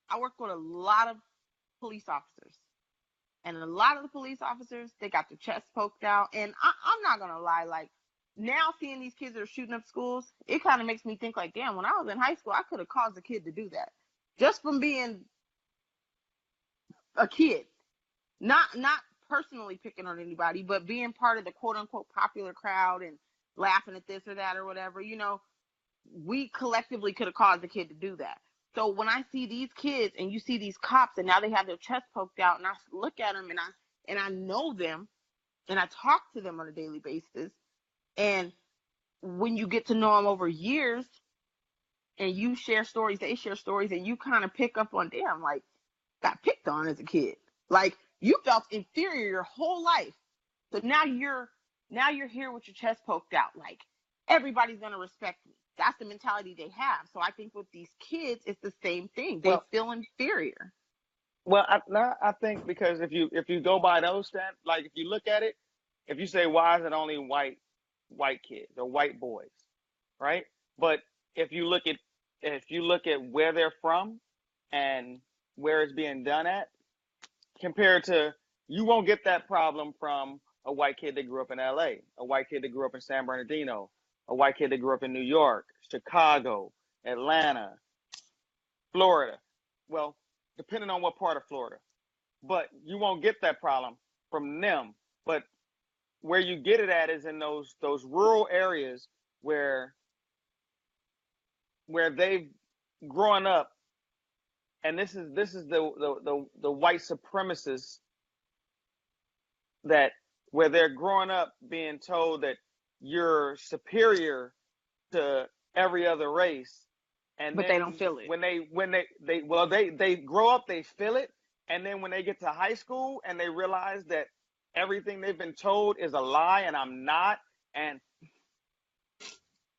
I work with a lot of police officers. And a lot of the police officers, they got their chest poked out. And I'm not going to lie, like, now seeing these kids that are shooting up schools, it kind of makes me think like, damn, when I was in high school, I could have caused a kid to do that. Just from being a kid. Not personally picking on anybody, but being part of the quote unquote popular crowd and laughing at this or that or whatever, we collectively could have caused a kid to do that. So when I see these kids and you see these cops and now they have their chest poked out and I look at them and and I know them and I talk to them on a daily basis. And when you get to know them over years and you share stories, they share stories, and you kind of pick up on, damn, like, got picked on as a kid. Like, you felt inferior your whole life. So now you're here with your chest poked out. Like, everybody's going to respect me. That's the mentality they have. So I think with these kids, it's the same thing. They feel inferior. Well, I think because if you go by those stats, like if you look at it, if you say why is it only white kids or white boys, right? But if you look at where they're from and where it's being done at, compared to, you won't get that problem from a white kid that grew up in LA, a white kid that grew up in San Bernardino, a white kid that grew up in New York, Chicago, Atlanta, Florida. Well, depending on what part of Florida. But you won't get that problem from them. But where you get it at is in those rural areas where they've grown up, and this is the white supremacists, that where they're growing up being told that you're superior to every other race. And but then they don't feel it. They grow up, they feel it, and then when they get to high school and they realize that everything they've been told is a lie and I'm not, and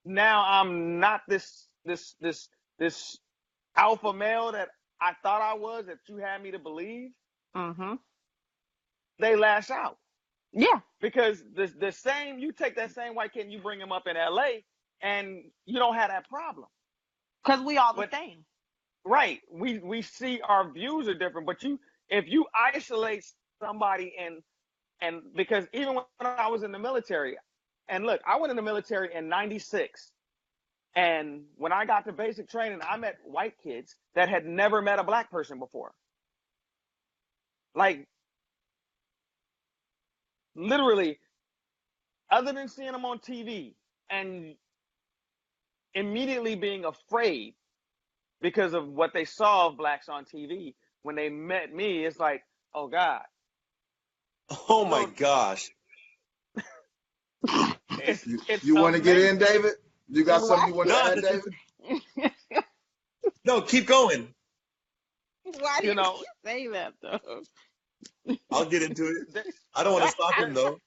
now I'm not this alpha male that I thought I was, that you had me to believe. Mm-hmm. They lash out. Yeah. Because the same, you take that same white kid and you bring him up in LA and you don't have that problem. Because we all the same. Right. We see our views are different, but if you isolate somebody and because even when I was in the military, and look, I went in the military in 96. And when I got to basic training, I met white kids that had never met a black person before. Like, literally, other than seeing them on TV and immediately being afraid because of what they saw of blacks on TV, when they met me, it's like, oh God. Oh my gosh. It's you want to get in, David? You got something you want to add, David? No, keep going. Why do you say that, though? I'll get into it. I don't want to stop him, though.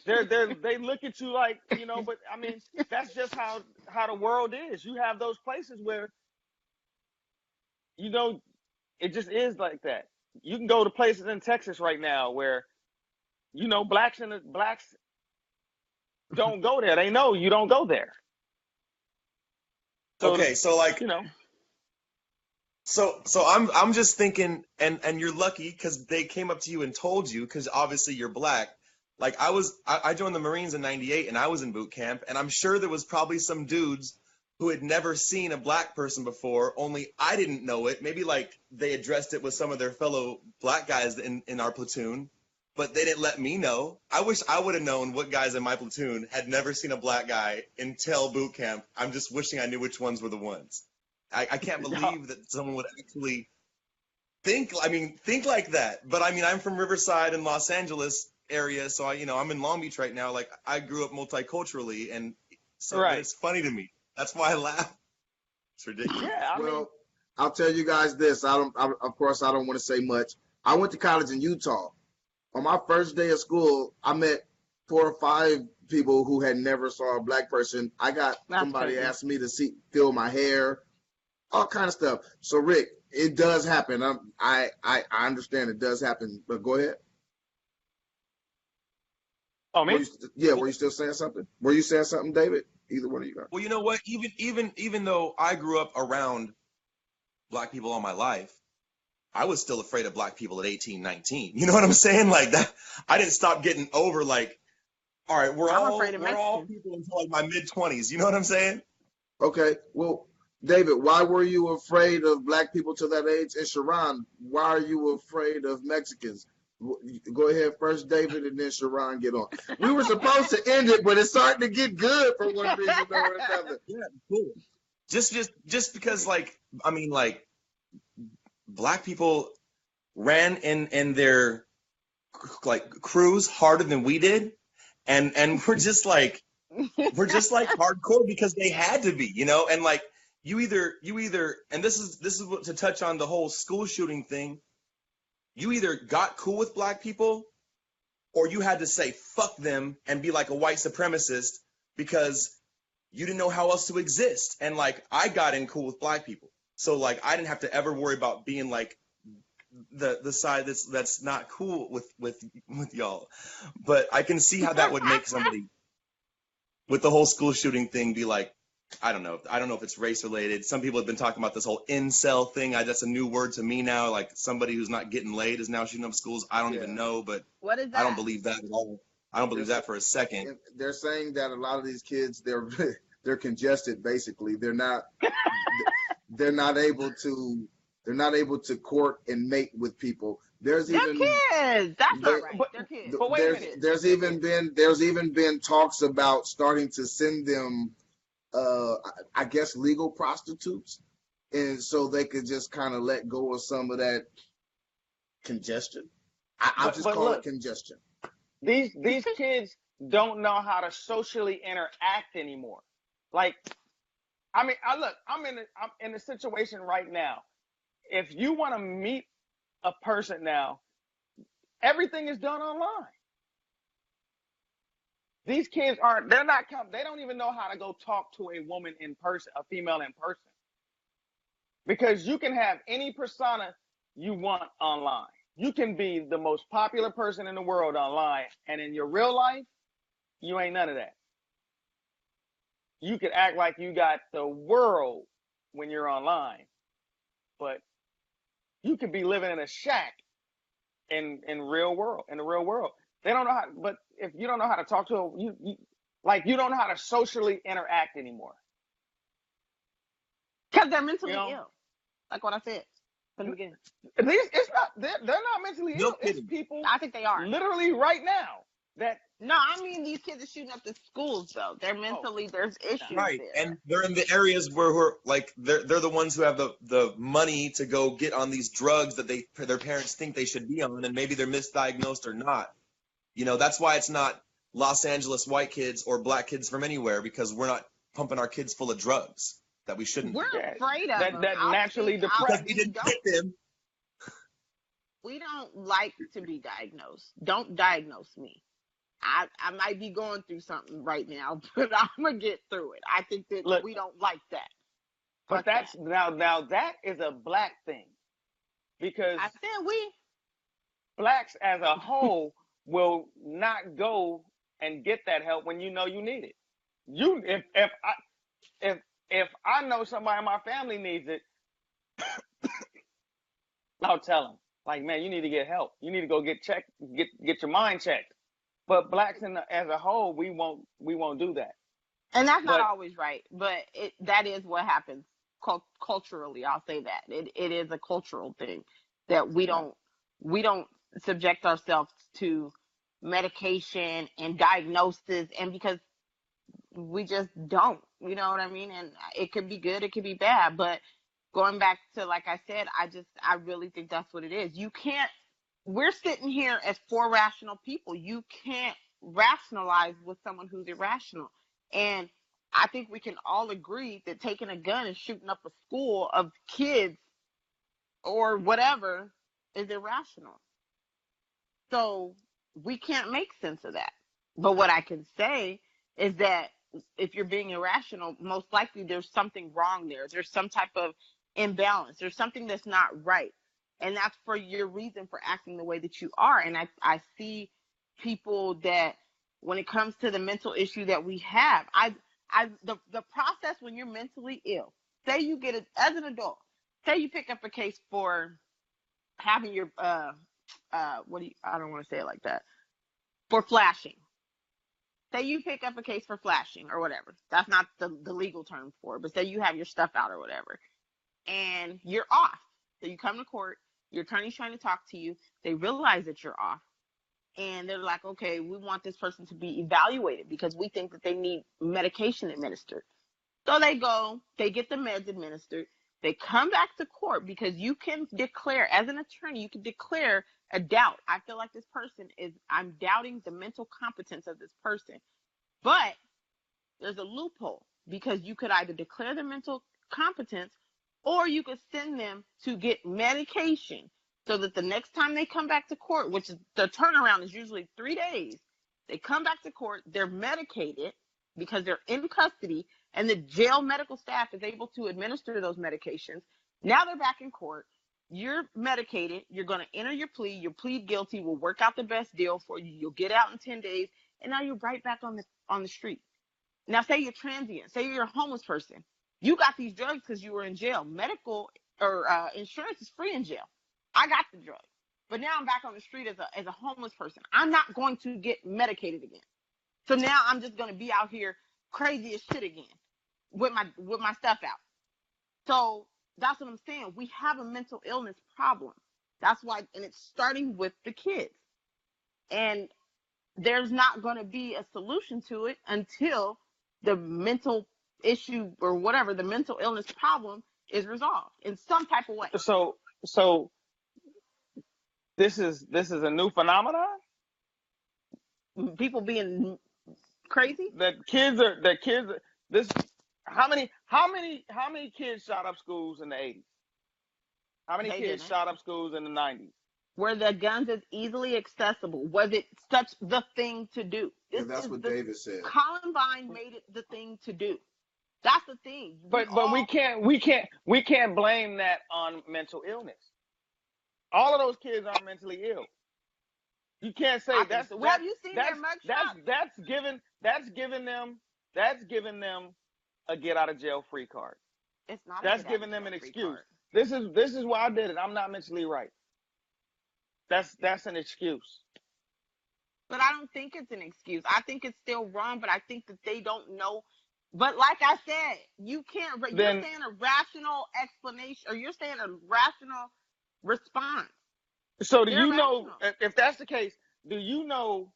They look at you like, but I mean, that's just how the world is. You have those places where, it just is like that. You can go to places in Texas right now where, blacks don't go there. They know you don't go there. So, okay, so like, so I'm just thinking, and you're lucky because they came up to you and told you, because obviously you're black. Like I joined the Marines in '98 and I was in boot camp, and I'm sure there was probably some dudes who had never seen a black person before, only I didn't know it. Maybe like they addressed it with some of their fellow black guys in our platoon, but they didn't let me know. I wish I would have known what guys in my platoon had never seen a black guy until boot camp. I'm just wishing I knew which ones were the ones. I can't believe that someone would actually think like that. But I mean, I'm from Riverside in Los Angeles area, so I'm in Long Beach right now. Like, I grew up multiculturally, and so it's funny to me. That's why I laugh. It's ridiculous. Yeah, I'll tell you guys this. Of course, I don't want to say much. I went to college in Utah. On my first day of school, I met 4 or 5 people who had never saw a black person. I got somebody asked me to feel my hair, all kind of stuff. So Rick, it does happen. I understand it does happen, but go ahead. Oh, me? Were you still saying something? Were you saying something, David? Either one of you guys. Well, you know what? Even though I grew up around black people all my life, I was still afraid of black people at 18, 19. You know what I'm saying? Like that, I didn't stop getting over like, all right, we're all people until like my mid-20s. You know what I'm saying? Okay. Well, David, why were you afraid of black people to that age? And Sharon, why are you afraid of Mexicans? Go ahead first, David, and then Sharon get on. We were supposed to end it, but it's starting to get good for one reason or another. Yeah, cool. Just because, like, I mean, like, black people ran in their like cruise harder than we did, and we're just like hardcore because they had to be, and like you either and this is what, to touch on the whole school shooting thing, you either got cool with black people or you had to say fuck them and be like a white supremacist because you didn't know how else to exist. And like I got in cool with black people, so like I didn't have to ever worry about being like the side that's not cool with y'all. But I can see how that would make somebody with the whole school shooting thing be like, I don't know if it's race related. Some people have been talking about this whole incel thing. That's a new word to me now. Like somebody who's not getting laid is now shooting up schools. I don't even know, but What is that? I don't believe that at all. I don't believe that for a second. They're saying that a lot of these kids, they're congested. Basically, they're not able to court and mate with people. They're kids. That's not right. They're kids. But wait a minute. There's even been talks about starting to send them, I guess, legal prostitutes, and so they could just kind of let go of some of that congestion. I'll just call it congestion. These kids don't know how to socially interact anymore. Like, I mean, I'm in a situation right now. If you want to meet a person now, everything is done online. These kids they don't even know how to go talk to a woman in person, a female in person. Because you can have any persona you want online. You can be the most popular person in the world online, and in your real life, you ain't none of that. You could act like you got the world when you're online, but you could be living in a shack in the real world. They don't know how, but if you don't know how to talk to you don't know how to socially interact anymore. Because they're mentally ill. Like what I said from the beginning. They're not mentally ill. It's people. I think they are. Literally right now. No, I mean these kids are shooting up the schools though. They're mentally there's issues right there. And they're in the areas where like they're the ones who have the money to go get on these drugs that their parents think they should be on, and maybe they're misdiagnosed or not. That's why it's not Los Angeles white kids or black kids from anywhere, because we're not pumping our kids full of drugs that we shouldn't. We're afraid of them. That naturally depressed. We didn't get them. We don't like to be diagnosed. Don't diagnose me. I might be going through something right now, but I'm gonna get through it. I think that we don't like that. But that's now that is a black thing, because I said we blacks as a whole will not go and get that help when you know you need it. If I know somebody in my family needs it, I'll tell them, like, man, you need to get help. You need to go get checked, get your mind checked. But blacks as a whole, we won't do that. And that's not always right, but that is what happens culturally. I'll say that it is a cultural thing that we don't subject ourselves to medication and diagnosis, and because we just don't, you know what I mean? And it could be good, it could be bad, but going back to, like I said, I really think that's what it is. We're sitting here as four rational people. You can't rationalize with someone who's irrational. And I think we can all agree that taking a gun and shooting up a school of kids or whatever is irrational. So we can't make sense of that. But what I can say is that if you're being irrational, most likely there's something wrong there. There's some type of imbalance. There's something that's not right. And that's for your reason for acting the way that you are. And I see people that when it comes to the mental issue that we have, the process when you're mentally ill, say you get it as an adult, say you pick up a case for having your, I don't want to say it like that, for flashing. Say you pick up a case for flashing or whatever. That's not the legal term for it, but say you have your stuff out or whatever, and you're off. So you come to court, your attorney's trying to talk to you, they realize that you're off, and they're like, okay, we want this person to be evaluated because we think that they need medication administered. So they go, they get the meds administered, they come back to court because you can declare, as an attorney, you can declare a doubt. I feel like this person I'm doubting the mental competence of this person. But there's a loophole because you could either declare the mental competence or you could send them to get medication so that the next time they come back to court, which is the turnaround is usually 3 days, they come back to court, they're medicated because they're in custody, and the jail medical staff is able to administer those medications. Now they're back in court. You're medicated. You're going to enter your plea. You plead guilty. We'll work out the best deal for you. You'll get out in 10 days, and now you're right back on the street. Now, say you're transient. Say you're a homeless person. You got these drugs because you were in jail. Medical or insurance is free in jail. I got the drugs, but now I'm back on the street as a homeless person. I'm not going to get medicated again. So now I'm just going to be out here crazy as shit again with my stuff out. So that's what I'm saying. We have a mental illness problem. That's why, and it's starting with the kids. And there's not going to be a solution to it until the mental issue or whatever, the mental illness problem is resolved in some type of way. So this is a new phenomenon? People being crazy? How many kids shot up schools in the 80s? How many kids shot up schools in the 90s? Were the guns as easily accessible? Was it such the thing to do? That's what David said. Columbine made it the thing to do. That's the thing. But we can't blame that on mental illness. All of those kids are mentally ill. You can't say that's. Well, have you seen their mugshots? That's giving them a get out of jail free card. It's not. That's giving them an excuse. This is why I did it. I'm not mentally right. That's an excuse. But I don't think it's an excuse. I think it's still wrong, but I think that they don't know. But like I said, you can't. You're saying a rational explanation, or you're saying a rational response. So do you know, if that's the case, do you know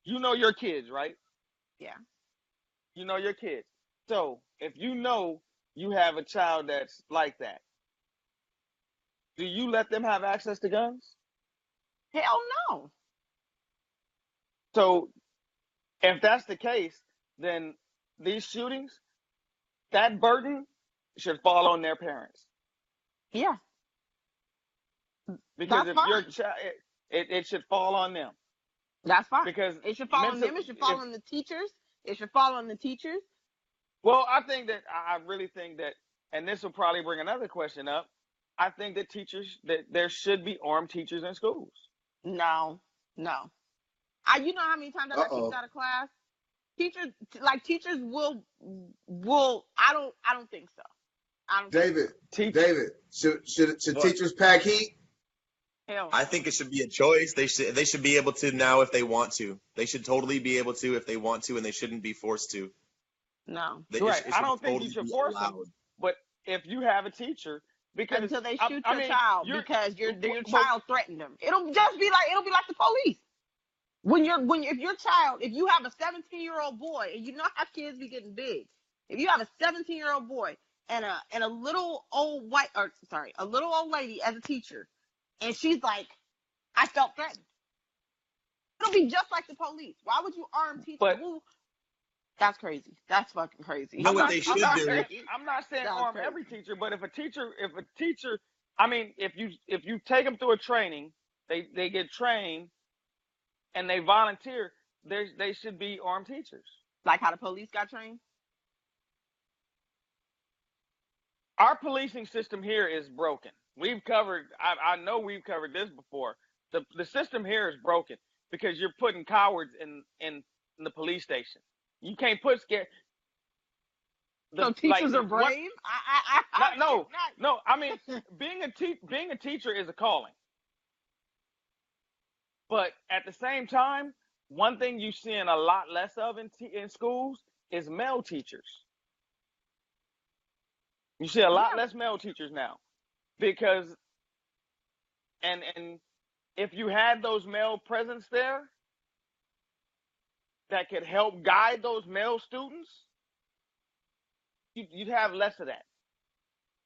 your kids, right? Yeah. You know your kids. So if you know you have a child that's like that, do you let them have access to guns? Hell no. So if that's the case, then these shootings, that burden should fall on their parents. Yeah. Because that's if fine. your child, it should fall on them. That's fine. Because it should fall on them. It should fall on the teachers. It should fall on the teachers. Well, I really think that, and this will probably bring another question up. I think that there should be armed teachers in schools. No. You know how many times I got kicked out of class? Teachers will. I don't think so. David, should teachers pack heat? Hell. I think it should be a choice. They should be able to now if they want to. They should totally be able to if they want to, and they shouldn't be forced to. No. Right. I don't think you should force them. But if you have a teacher, because until they shoot your child because your child threatened them, it'll be like the police. If you have a 17-year-old boy, and you know how kids be getting big, if you have a 17-year-old boy and a little old lady as a teacher, and she's like, I felt threatened, it'll be just like the police. Why would you arm teachers? That's crazy. That's fucking crazy. You know what they should do? I'm not saying arm every teacher, but if a teacher, I mean, if you take them through a training, they get trained, and they volunteer, they should be armed teachers. Like how the police got trained? Our policing system here is broken. I know we've covered this before. The system here is broken because you're putting cowards in the police station. You can't put scared. So teachers are brave? No. I mean, being a teacher is a calling. But at the same time, one thing you're seeing a lot less of in schools is male teachers. You see a lot less male teachers now, because and if you had those male presence there that could help guide those male students, you'd have less of that.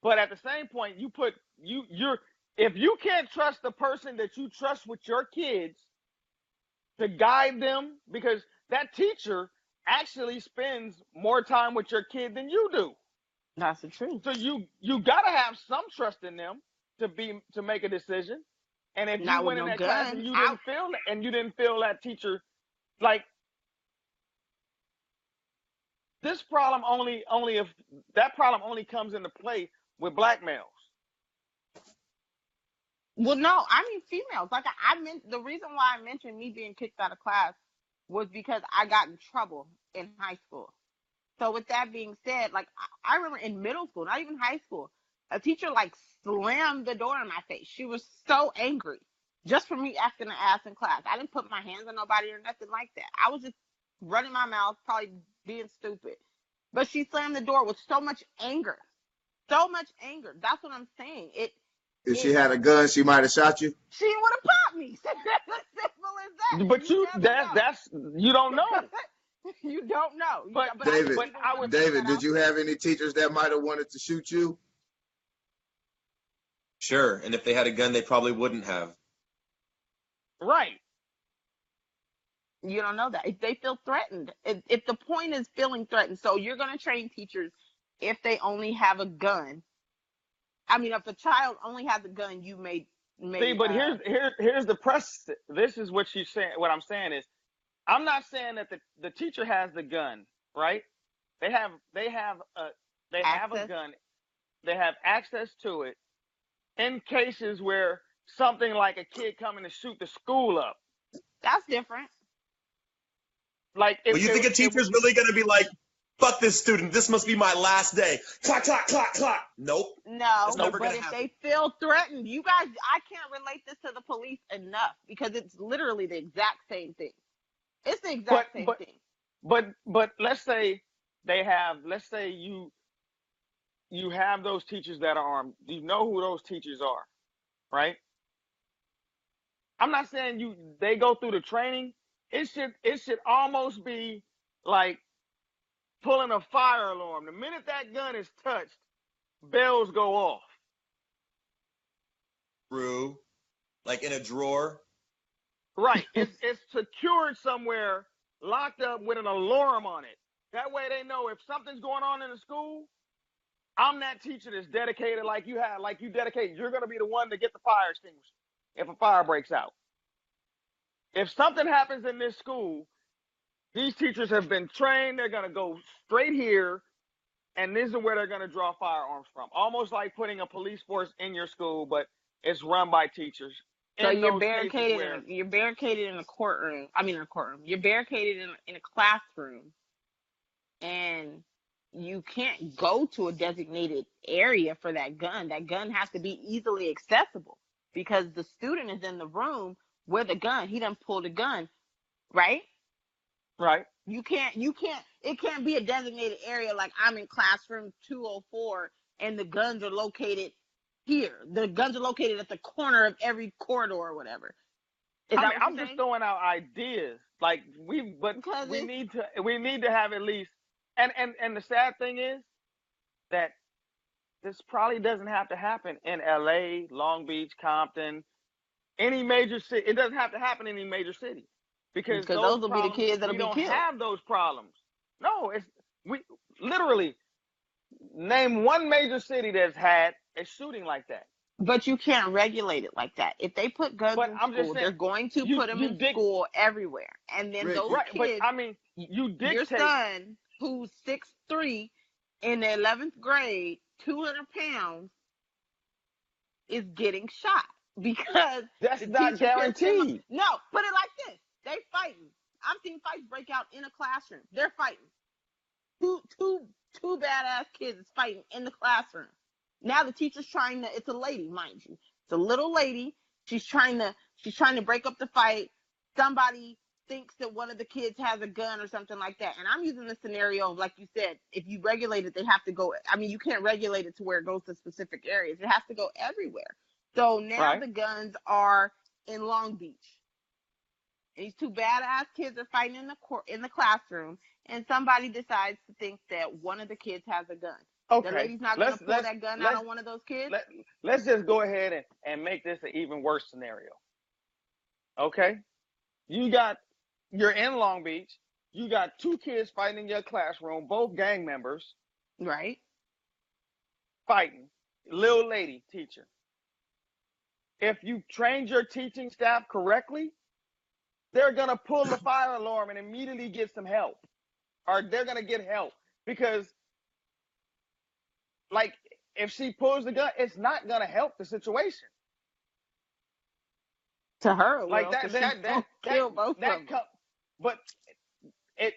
But at the same point, you're If you can't trust the person that you trust with your kids to guide them, because that teacher actually spends more time with your kid than you do. That's the truth. So you gotta have some trust in them to make a decision. And if Not you with went in no that class gun. and you didn't feel that teacher, like, this problem that problem only comes into play with black males. Well, no, I mean females. Like I meant, the reason why I mentioned me being kicked out of class was because I got in trouble in high school. So with that being said, like I remember in middle school, not even high school, a teacher like slammed the door in my face. She was so angry just for me acting an ass in class. I didn't put my hands on nobody or nothing like that. I was just running my mouth, probably being stupid. But she slammed the door with so much anger. So much anger. That's what I'm saying. If she had a gun, she might have shot you. She would have popped me. Simple as that. But that's you don't know. You don't know. But David, I would David, did you have any teachers that might have wanted to shoot you? Sure. And if they had a gun, they probably wouldn't have. right. You don't know that. If they feel threatened, if the point is feeling threatened, so you're going to train teachers if they only have a gun. I mean, if the child only has a gun, you may. See, but here's the press. This is what she's saying. What I'm saying is, I'm not saying that the teacher has the gun, right? They have a gun. They have access to it in cases where something like a kid coming to shoot the school up. That's different. Like, Well, you think a teacher's really going to be like, fuck this student, this must be my last day. Clock, clock, clock, clock. Nope. No, never but gonna if happen. they feel threatened, you guys, I can't relate this to the police enough because it's literally the exact same thing. It's the exact same thing. But let's say you have those teachers that are armed. You know who those teachers are, right? I'm not saying they go through the training. It should almost be like pulling a fire alarm. The minute that gun is touched, bells go off. True. Like in a drawer. Right. It's secured somewhere, locked up with an alarm on it. That way they know if something's going on in the school, I'm that teacher that's dedicated like you dedicate. You're going to be the one to get the fire extinguisher if a fire breaks out. If something happens in this school, these teachers have been trained. They're going to go straight here, and this is where they're going to draw firearms from. Almost like putting a police force in your school, but it's run by teachers. So you're barricaded. You're barricaded in a courtroom. I mean, in a courtroom. You're barricaded in a classroom, and you can't go to a designated area for that gun. That gun has to be easily accessible because the student is in the room with a gun. He done pulled a gun, right? Right. It can't be a designated area like I'm in classroom 204 and the guns are located here. The guns are located at the corner of every corridor or whatever. I'm just throwing out ideas. Like we need to have at least, and the sad thing is that this probably doesn't have to happen in LA, Long Beach, Compton, any major city. It doesn't have to happen in any major city because those will be the kids that'll be killed. We don't have those problems. No, we literally name one major city that's had a shooting like that. But you can't regulate it like that. If they put guns in school, they're going to put them in school everywhere. And then those kids, but I mean, you dictate. Your son, who's 6'3", in the 11th grade, 200 pounds, is getting shot because that's not guaranteed. No, put it like this: they fighting. I've seen fights break out in a classroom. They're fighting. Two badass kids is fighting in the classroom. Now the teacher's trying to. It's a lady, mind you. It's a little lady. She's trying to break up the fight. Somebody thinks that one of the kids has a gun or something like that. And I'm using the scenario of, like you said, if you regulate it, they have to go. I mean, you can't regulate it to where it goes to specific areas. It has to go everywhere. So now the guns are in Long Beach. And these two badass kids are fighting in the classroom, and somebody decides to think that one of the kids has a gun. The Okay, lady's not gonna pull that gun out let's on one of those kids. let's just go ahead and make this an even worse scenario. Okay, you're in Long Beach. You got two kids fighting in your classroom, both gang members Right. fighting. Little lady teacher. If you trained your teaching staff correctly, they're gonna pull the fire alarm and immediately get some help, or they're gonna get help because, like, if she pulls the gun, it's not gonna help the situation. To her, it Like will, because she's gonna kill both of them. But it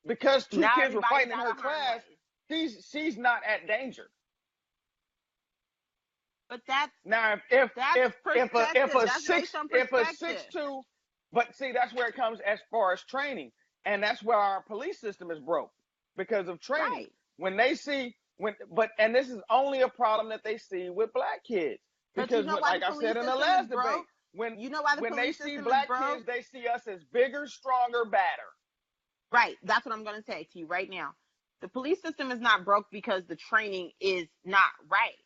because two Now kids were everybody's fighting in out her of harm's class, way. she's not at danger. But that's Now that's if perspective. a That's six based on if a perspective. 6'2", but see that's where it comes as far as training, and that's where our police system is broke because of training. Right. When they see and this is only a problem that they see with black kids But you because know why like the I police said in the system last is broke? debate, when You know why the when they police see system is black broke? kids, they see us as bigger, stronger, badder. Right. That's what I'm going to say to you right now. The police system is not broke because the training is not right.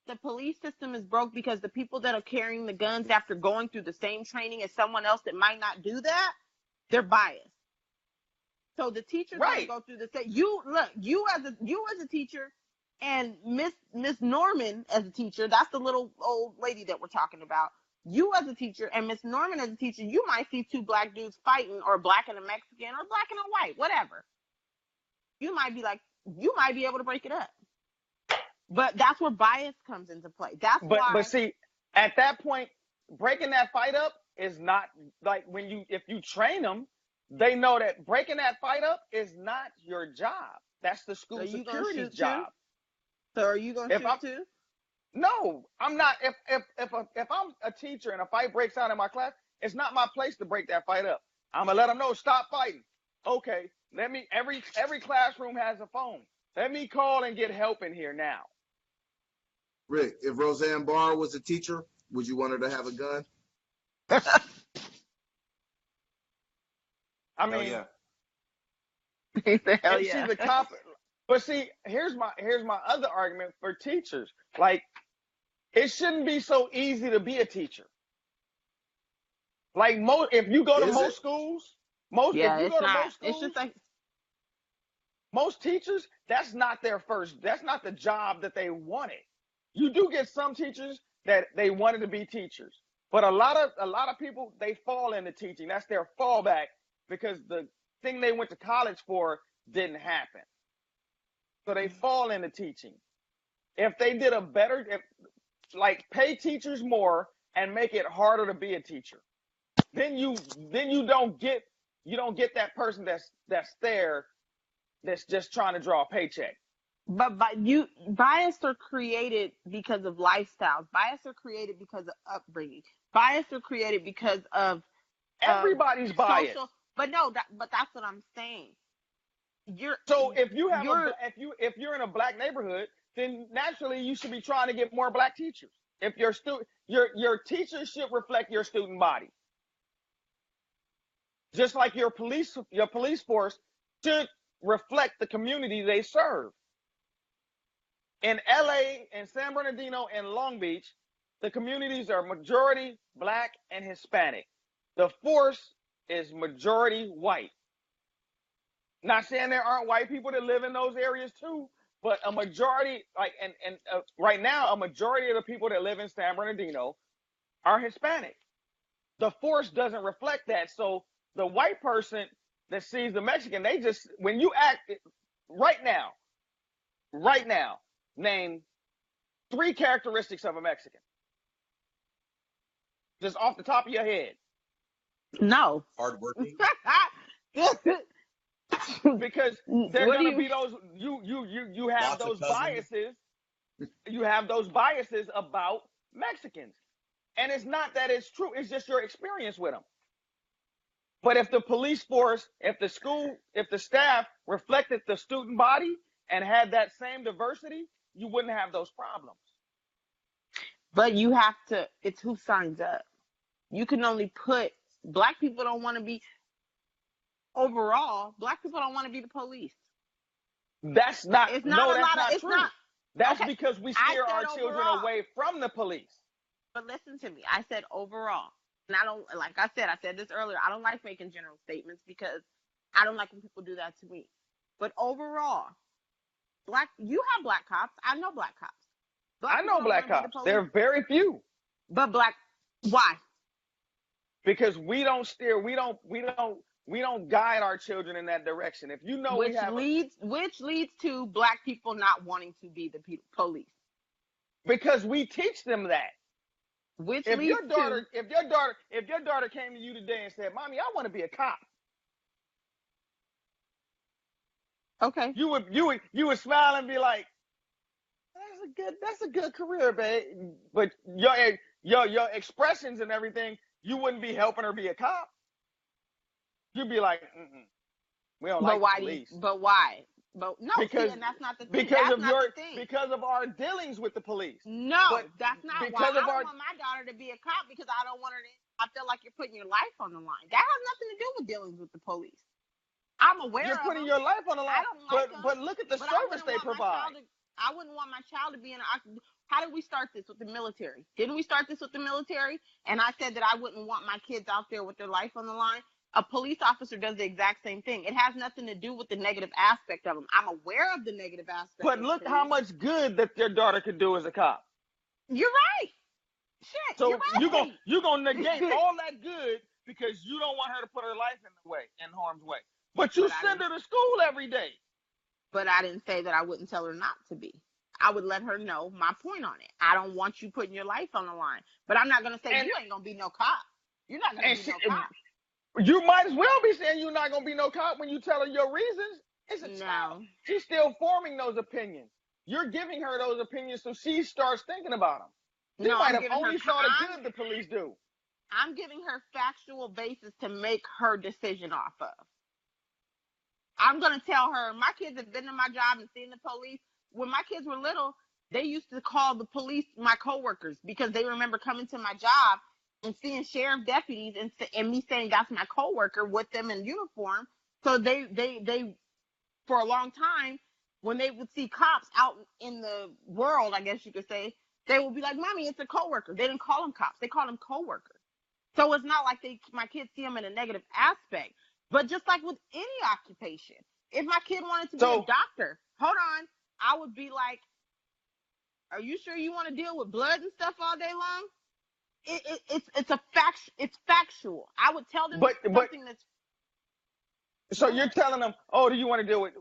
The police system is broke because the people that are carrying the guns after going through the same training as someone else that might not do that, they're biased. So the teacher's going to Right. go through the same. You as a teacher, and Miss Norman as a teacher. That's the little old lady that we're talking about. You as a teacher and Miss Norman as a teacher, you might see two black dudes fighting, or black and a Mexican, or black and a white, whatever. You might be able to break it up. But that's where bias comes into play. That's why. But see, at that point, breaking that fight up is not like if you train them, they know that breaking that fight up is not your job. That's the school security's job. So are you gonna shoot too? No, I'm not. If I'm a teacher and a fight breaks out in my class, it's not my place to break that fight up. I'm gonna let them know, stop fighting. Okay, every classroom has a phone. Let me call and get help in here now. Rick, if Roseanne Barr was a teacher, would you want her to have a gun? I mean, yeah. Hell if yeah. she's a cop. But see, here's my other argument for teachers. Like, it shouldn't be so easy to be a teacher. Like if you go to most schools, It's just like most teachers, that's not the job that they wanted. You do get some teachers that they wanted to be teachers, but a lot of people, they fall into teaching. That's their fallback because the thing they went to college for didn't happen. So they fall into teaching. If they did pay teachers more and make it harder to be a teacher, then you don't get that person that's there that's just trying to draw a paycheck. But bias are created because of lifestyles. Bias are created because of upbringing. Bias are created because of everybody's biased. But that's what I'm saying. If you're in a black neighborhood, then naturally you should be trying to get more black teachers. If your teachers should reflect your student body. Just like your police force should reflect the community they serve. In LA and San Bernardino and Long Beach, the communities are majority black and Hispanic. The force is majority white. Not saying there aren't white people that live in those areas too, but a majority, right now, a majority of the people that live in San Bernardino are Hispanic. The force doesn't reflect that. So the white person that sees the Mexican, when you act right now, name 3 characteristics of a Mexican. Just off the top of your head. No. Hardworking. Because they're gonna be those you have those biases. You have those biases about Mexicans. And it's not that it's true, it's just your experience with them. But if the police force, if the school, if the staff reflected the student body and had that same diversity, you wouldn't have those problems. But it's who signs up. You can only black people don't want to be, overall, black people don't want to be the police. That's not. It's No, not a that's lot of. not It's true. not. That's Okay. because we I steer said our children overall. away from the police. But listen to me. I said overall. And I don't, like I said this earlier, I don't like making general statements because I don't like when people do that to me. But overall, you have black cops. I know black cops. I know people don't black wanna be the cops. police. They're very few But why? because we don't steer. We don't guide our children in that direction. If you know Which we have leads to black people not wanting to be the police. because we teach them that. Which If leads your daughter came to you today and said, "Mommy, I want to be a cop," okay. you would smile and be like, that's a good career, babe. But your expressions and everything, you wouldn't be helping her be a cop. You'd be like, we don't like the police. But why? But no, Because and that's not the thing. The thing. Because of our dealings with the police. No, but that's not why. I don't want my daughter to be a cop because I don't want her to. I feel like you're putting your life on the line. That has nothing to do with dealings with the police. I'm aware you're putting of your life on the line. I don't like but look at the service they provide. I wouldn't want my child to be in. How did we start this with the military? Didn't we start this with the military? And I said that I wouldn't want my kids out there with their life on the line. A police officer does the exact same thing. It has nothing to do with the negative aspect of them. I'm aware of the negative aspect. But look how much good that your daughter could do as a cop. You're right. Shit. So you're right. you're gonna negate all that good because you don't want her to put her life in harm's way. But you send her to school every day. But I didn't say that I wouldn't tell her not to be. I would let her know my point on it. I don't want you putting your life on the line. But I'm not gonna say you ain't gonna be no cop. You're not gonna be no cop. You might as well be saying you're not going to be no cop when you tell her your reasons. It's a child. She's still forming those opinions. You're giving her those opinions so she starts thinking about them. She might have only saw the good the police do. I'm giving her factual basis to make her decision off of. I'm going to tell her, my kids have been to my job and seen the police. When my kids were little, they used to call the police my coworkers because they remember coming to my job and seeing sheriff deputies and me saying that's my coworker with them in uniform. So they for a long time, when they would see cops out in the world, I guess you could say, they would be like, "Mommy, it's a coworker." They didn't call them cops; they called them coworkers. So it's not like my kids see them in a negative aspect. But just like with any occupation, if my kid wanted to be a doctor, hold on, I would be like, "Are you sure you want to deal with blood and stuff all day long?" It's factual. I would tell them something that's. So you're telling them, "Oh, do you want to deal with?"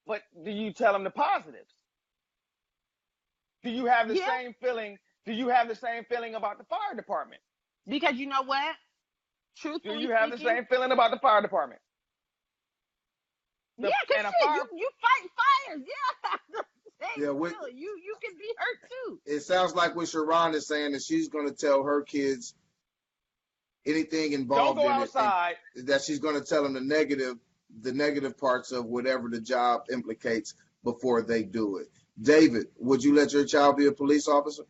But do you tell them the positives? Do you have the same feeling? Do you have the same feeling about the fire department? Because you know what? Truthfully, do you have the same feeling about the fire department? Because you fight fires. Yeah. Yeah, you can be hurt too. It sounds like what Sharon is saying is she's going to tell her kids anything involved don't go in outside. It, that she's going to tell them the negative parts of whatever the job implicates before they do it. David, would you let your child be a police officer?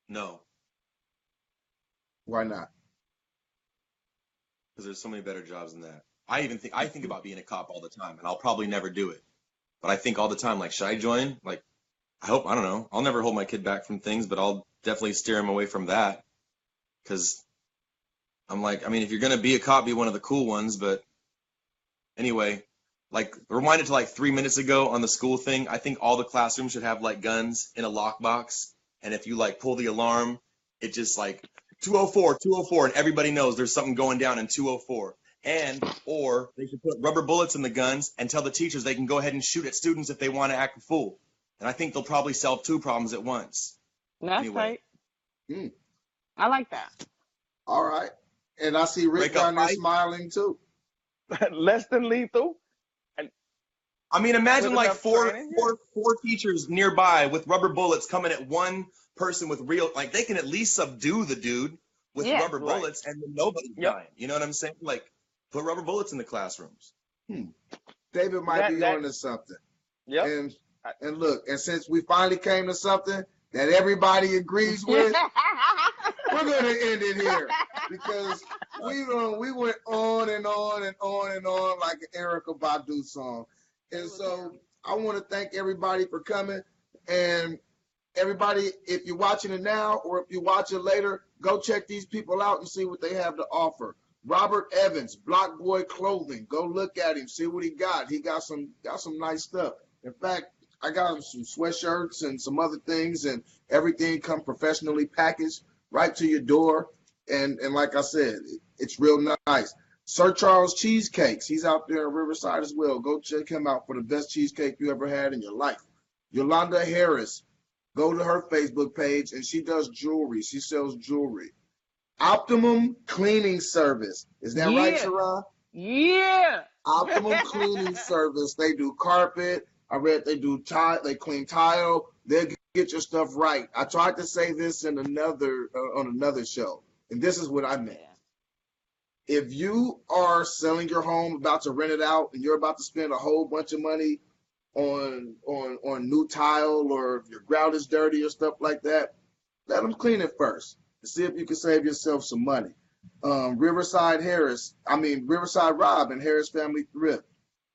No. Why not? Because there's so many better jobs than that. I think about being a cop all the time, and I'll probably never do it. But I think all the time, like, should I join? Like, I don't know. I'll never hold my kid back from things, but I'll definitely steer him away from that. Because I'm like, I mean, if you're going to be a cop, be one of the cool ones. But anyway, like, reminded to like 3 minutes ago on the school thing, I think all the classrooms should have like guns in a lockbox. And if you like pull the alarm, it just like 204, 204, and everybody knows there's something going down in 204. Or they should put rubber bullets in the guns and tell the teachers they can go ahead and shoot at students if they want to act a fool. And I think they'll probably solve two problems at once. That's right. I like that. All right. And I see Rick down there smiling too. Less than lethal. I mean, imagine like four teachers nearby with rubber bullets coming at one person with real, like they can at least subdue the dude with rubber bullets and then nobody's dying. You know what I'm saying? Like, put rubber bullets in the classrooms. David might be on to something. Yeah. And look, and since we finally came to something that everybody agrees with, we're going to end it here because we went on and on and on and on like an Erykah Badu song. And so I want to thank everybody for coming. And everybody, if you're watching it now or if you watch it later, go check these people out and see what they have to offer. Robert Evans, Block Boy Clothing. Go look at him, see what he got. He got some nice stuff. In fact, I got him some sweatshirts and some other things, and everything come professionally packaged right to your door. And like I said, it's real nice. Sir Charles Cheesecakes, he's out there in Riverside as well. Go check him out for the best cheesecake you ever had in your life. Yolanda Harris, go to her Facebook page, and she does jewelry. She sells jewelry. Optimum Cleaning Service. Is that right, Sharon? Yeah. Optimum Cleaning Service. They do carpet. I read they do tile. They clean tile. They'll get your stuff right. I tried to say this in on another show, and this is what I meant. If you are selling your home, about to rent it out, and you're about to spend a whole bunch of money on new tile, or if your grout is dirty or stuff like that, let them clean it first and see if you can save yourself some money. Riverside Rob and Harris Family Thrift.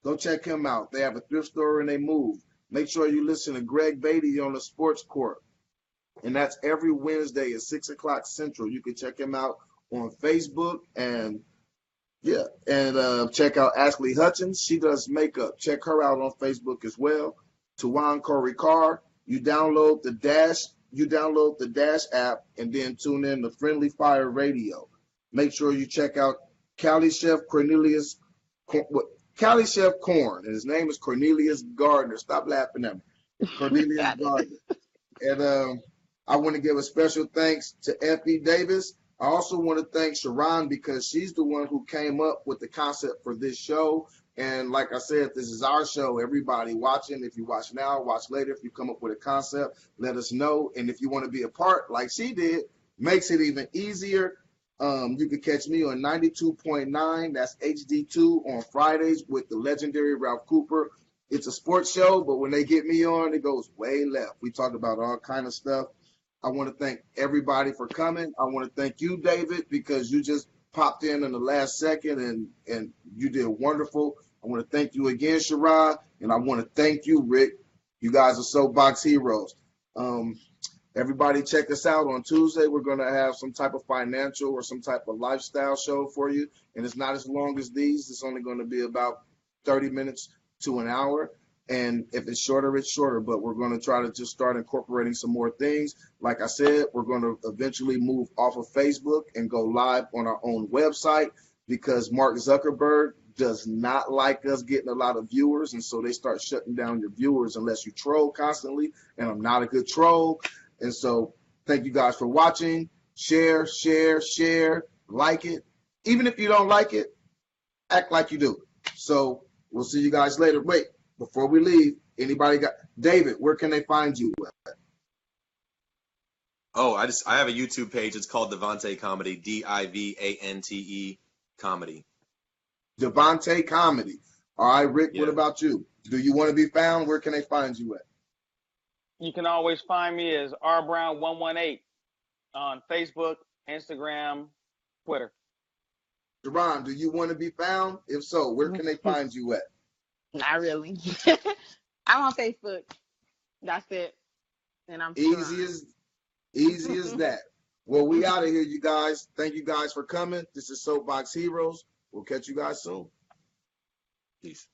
Go check him out. They have a thrift store and they move. Make sure you listen to Greg Beatty on the Sports Court. And that's every Wednesday at 6 o'clock Central. You can check him out on Facebook and check out Ashley Hutchins. She does makeup. Check her out on Facebook as well. Tawan Corey Carr. You download the Dash app and then tune in to Friendly Fire Radio. Make sure you check out Cali Chef Corn, and his name is Cornelius Gardner. Stop laughing at me. Cornelius Gardner. And I want to give a special thanks to Effie Davis. I also want to thank Sharon because she's the one who came up with the concept for this show. And like I said, this is our show. Everybody watching, if you watch now, watch later. If you come up with a concept, let us know. And if you want to be a part like she did, makes it even easier. You can catch me on 92.9, that's HD2 on Fridays with the legendary Ralph Cooper. It's a sports show, but when they get me on, it goes way left. We talk about all kind of stuff. I want to thank everybody for coming. I want to thank you, David, because you just popped in the last second and you did wonderful. I want to thank you again, Sharon, and I want to thank you, Rick. You guys are Soapbox heroes. Everybody check us out on Tuesday. We're going to have some type of financial or some type of lifestyle show for you. And it's not as long as these. It's only going to be about 30 minutes to an hour. And if it's shorter, it's shorter. But we're going to try to just start incorporating some more things. Like I said, we're going to eventually move off of Facebook and go live on our own website because Mark Zuckerberg does not like us getting a lot of viewers. And so they start shutting down your viewers unless you troll constantly. And I'm not a good troll. And so thank you guys for watching. Share, like it. Even if you don't like it, act like you do. So we'll see you guys later. Wait, before we leave, anybody got David, where can they find you at? Oh, I have a YouTube page. It's called Devante Comedy, Divante Comedy. Devante Comedy. All right, Rick, Yeah. What about you? Do you want to be found? Where can they find you at? You can always find me as rbrown118 on Facebook, Instagram, Twitter. Jerron, do you want to be found? If so, where can they find you at? Not really. I'm on Facebook. That's it. And I'm Easy as that. Well, we out of here, you guys. Thank you guys for coming. This is Soapbox Heroes. We'll catch you guys soon. Peace.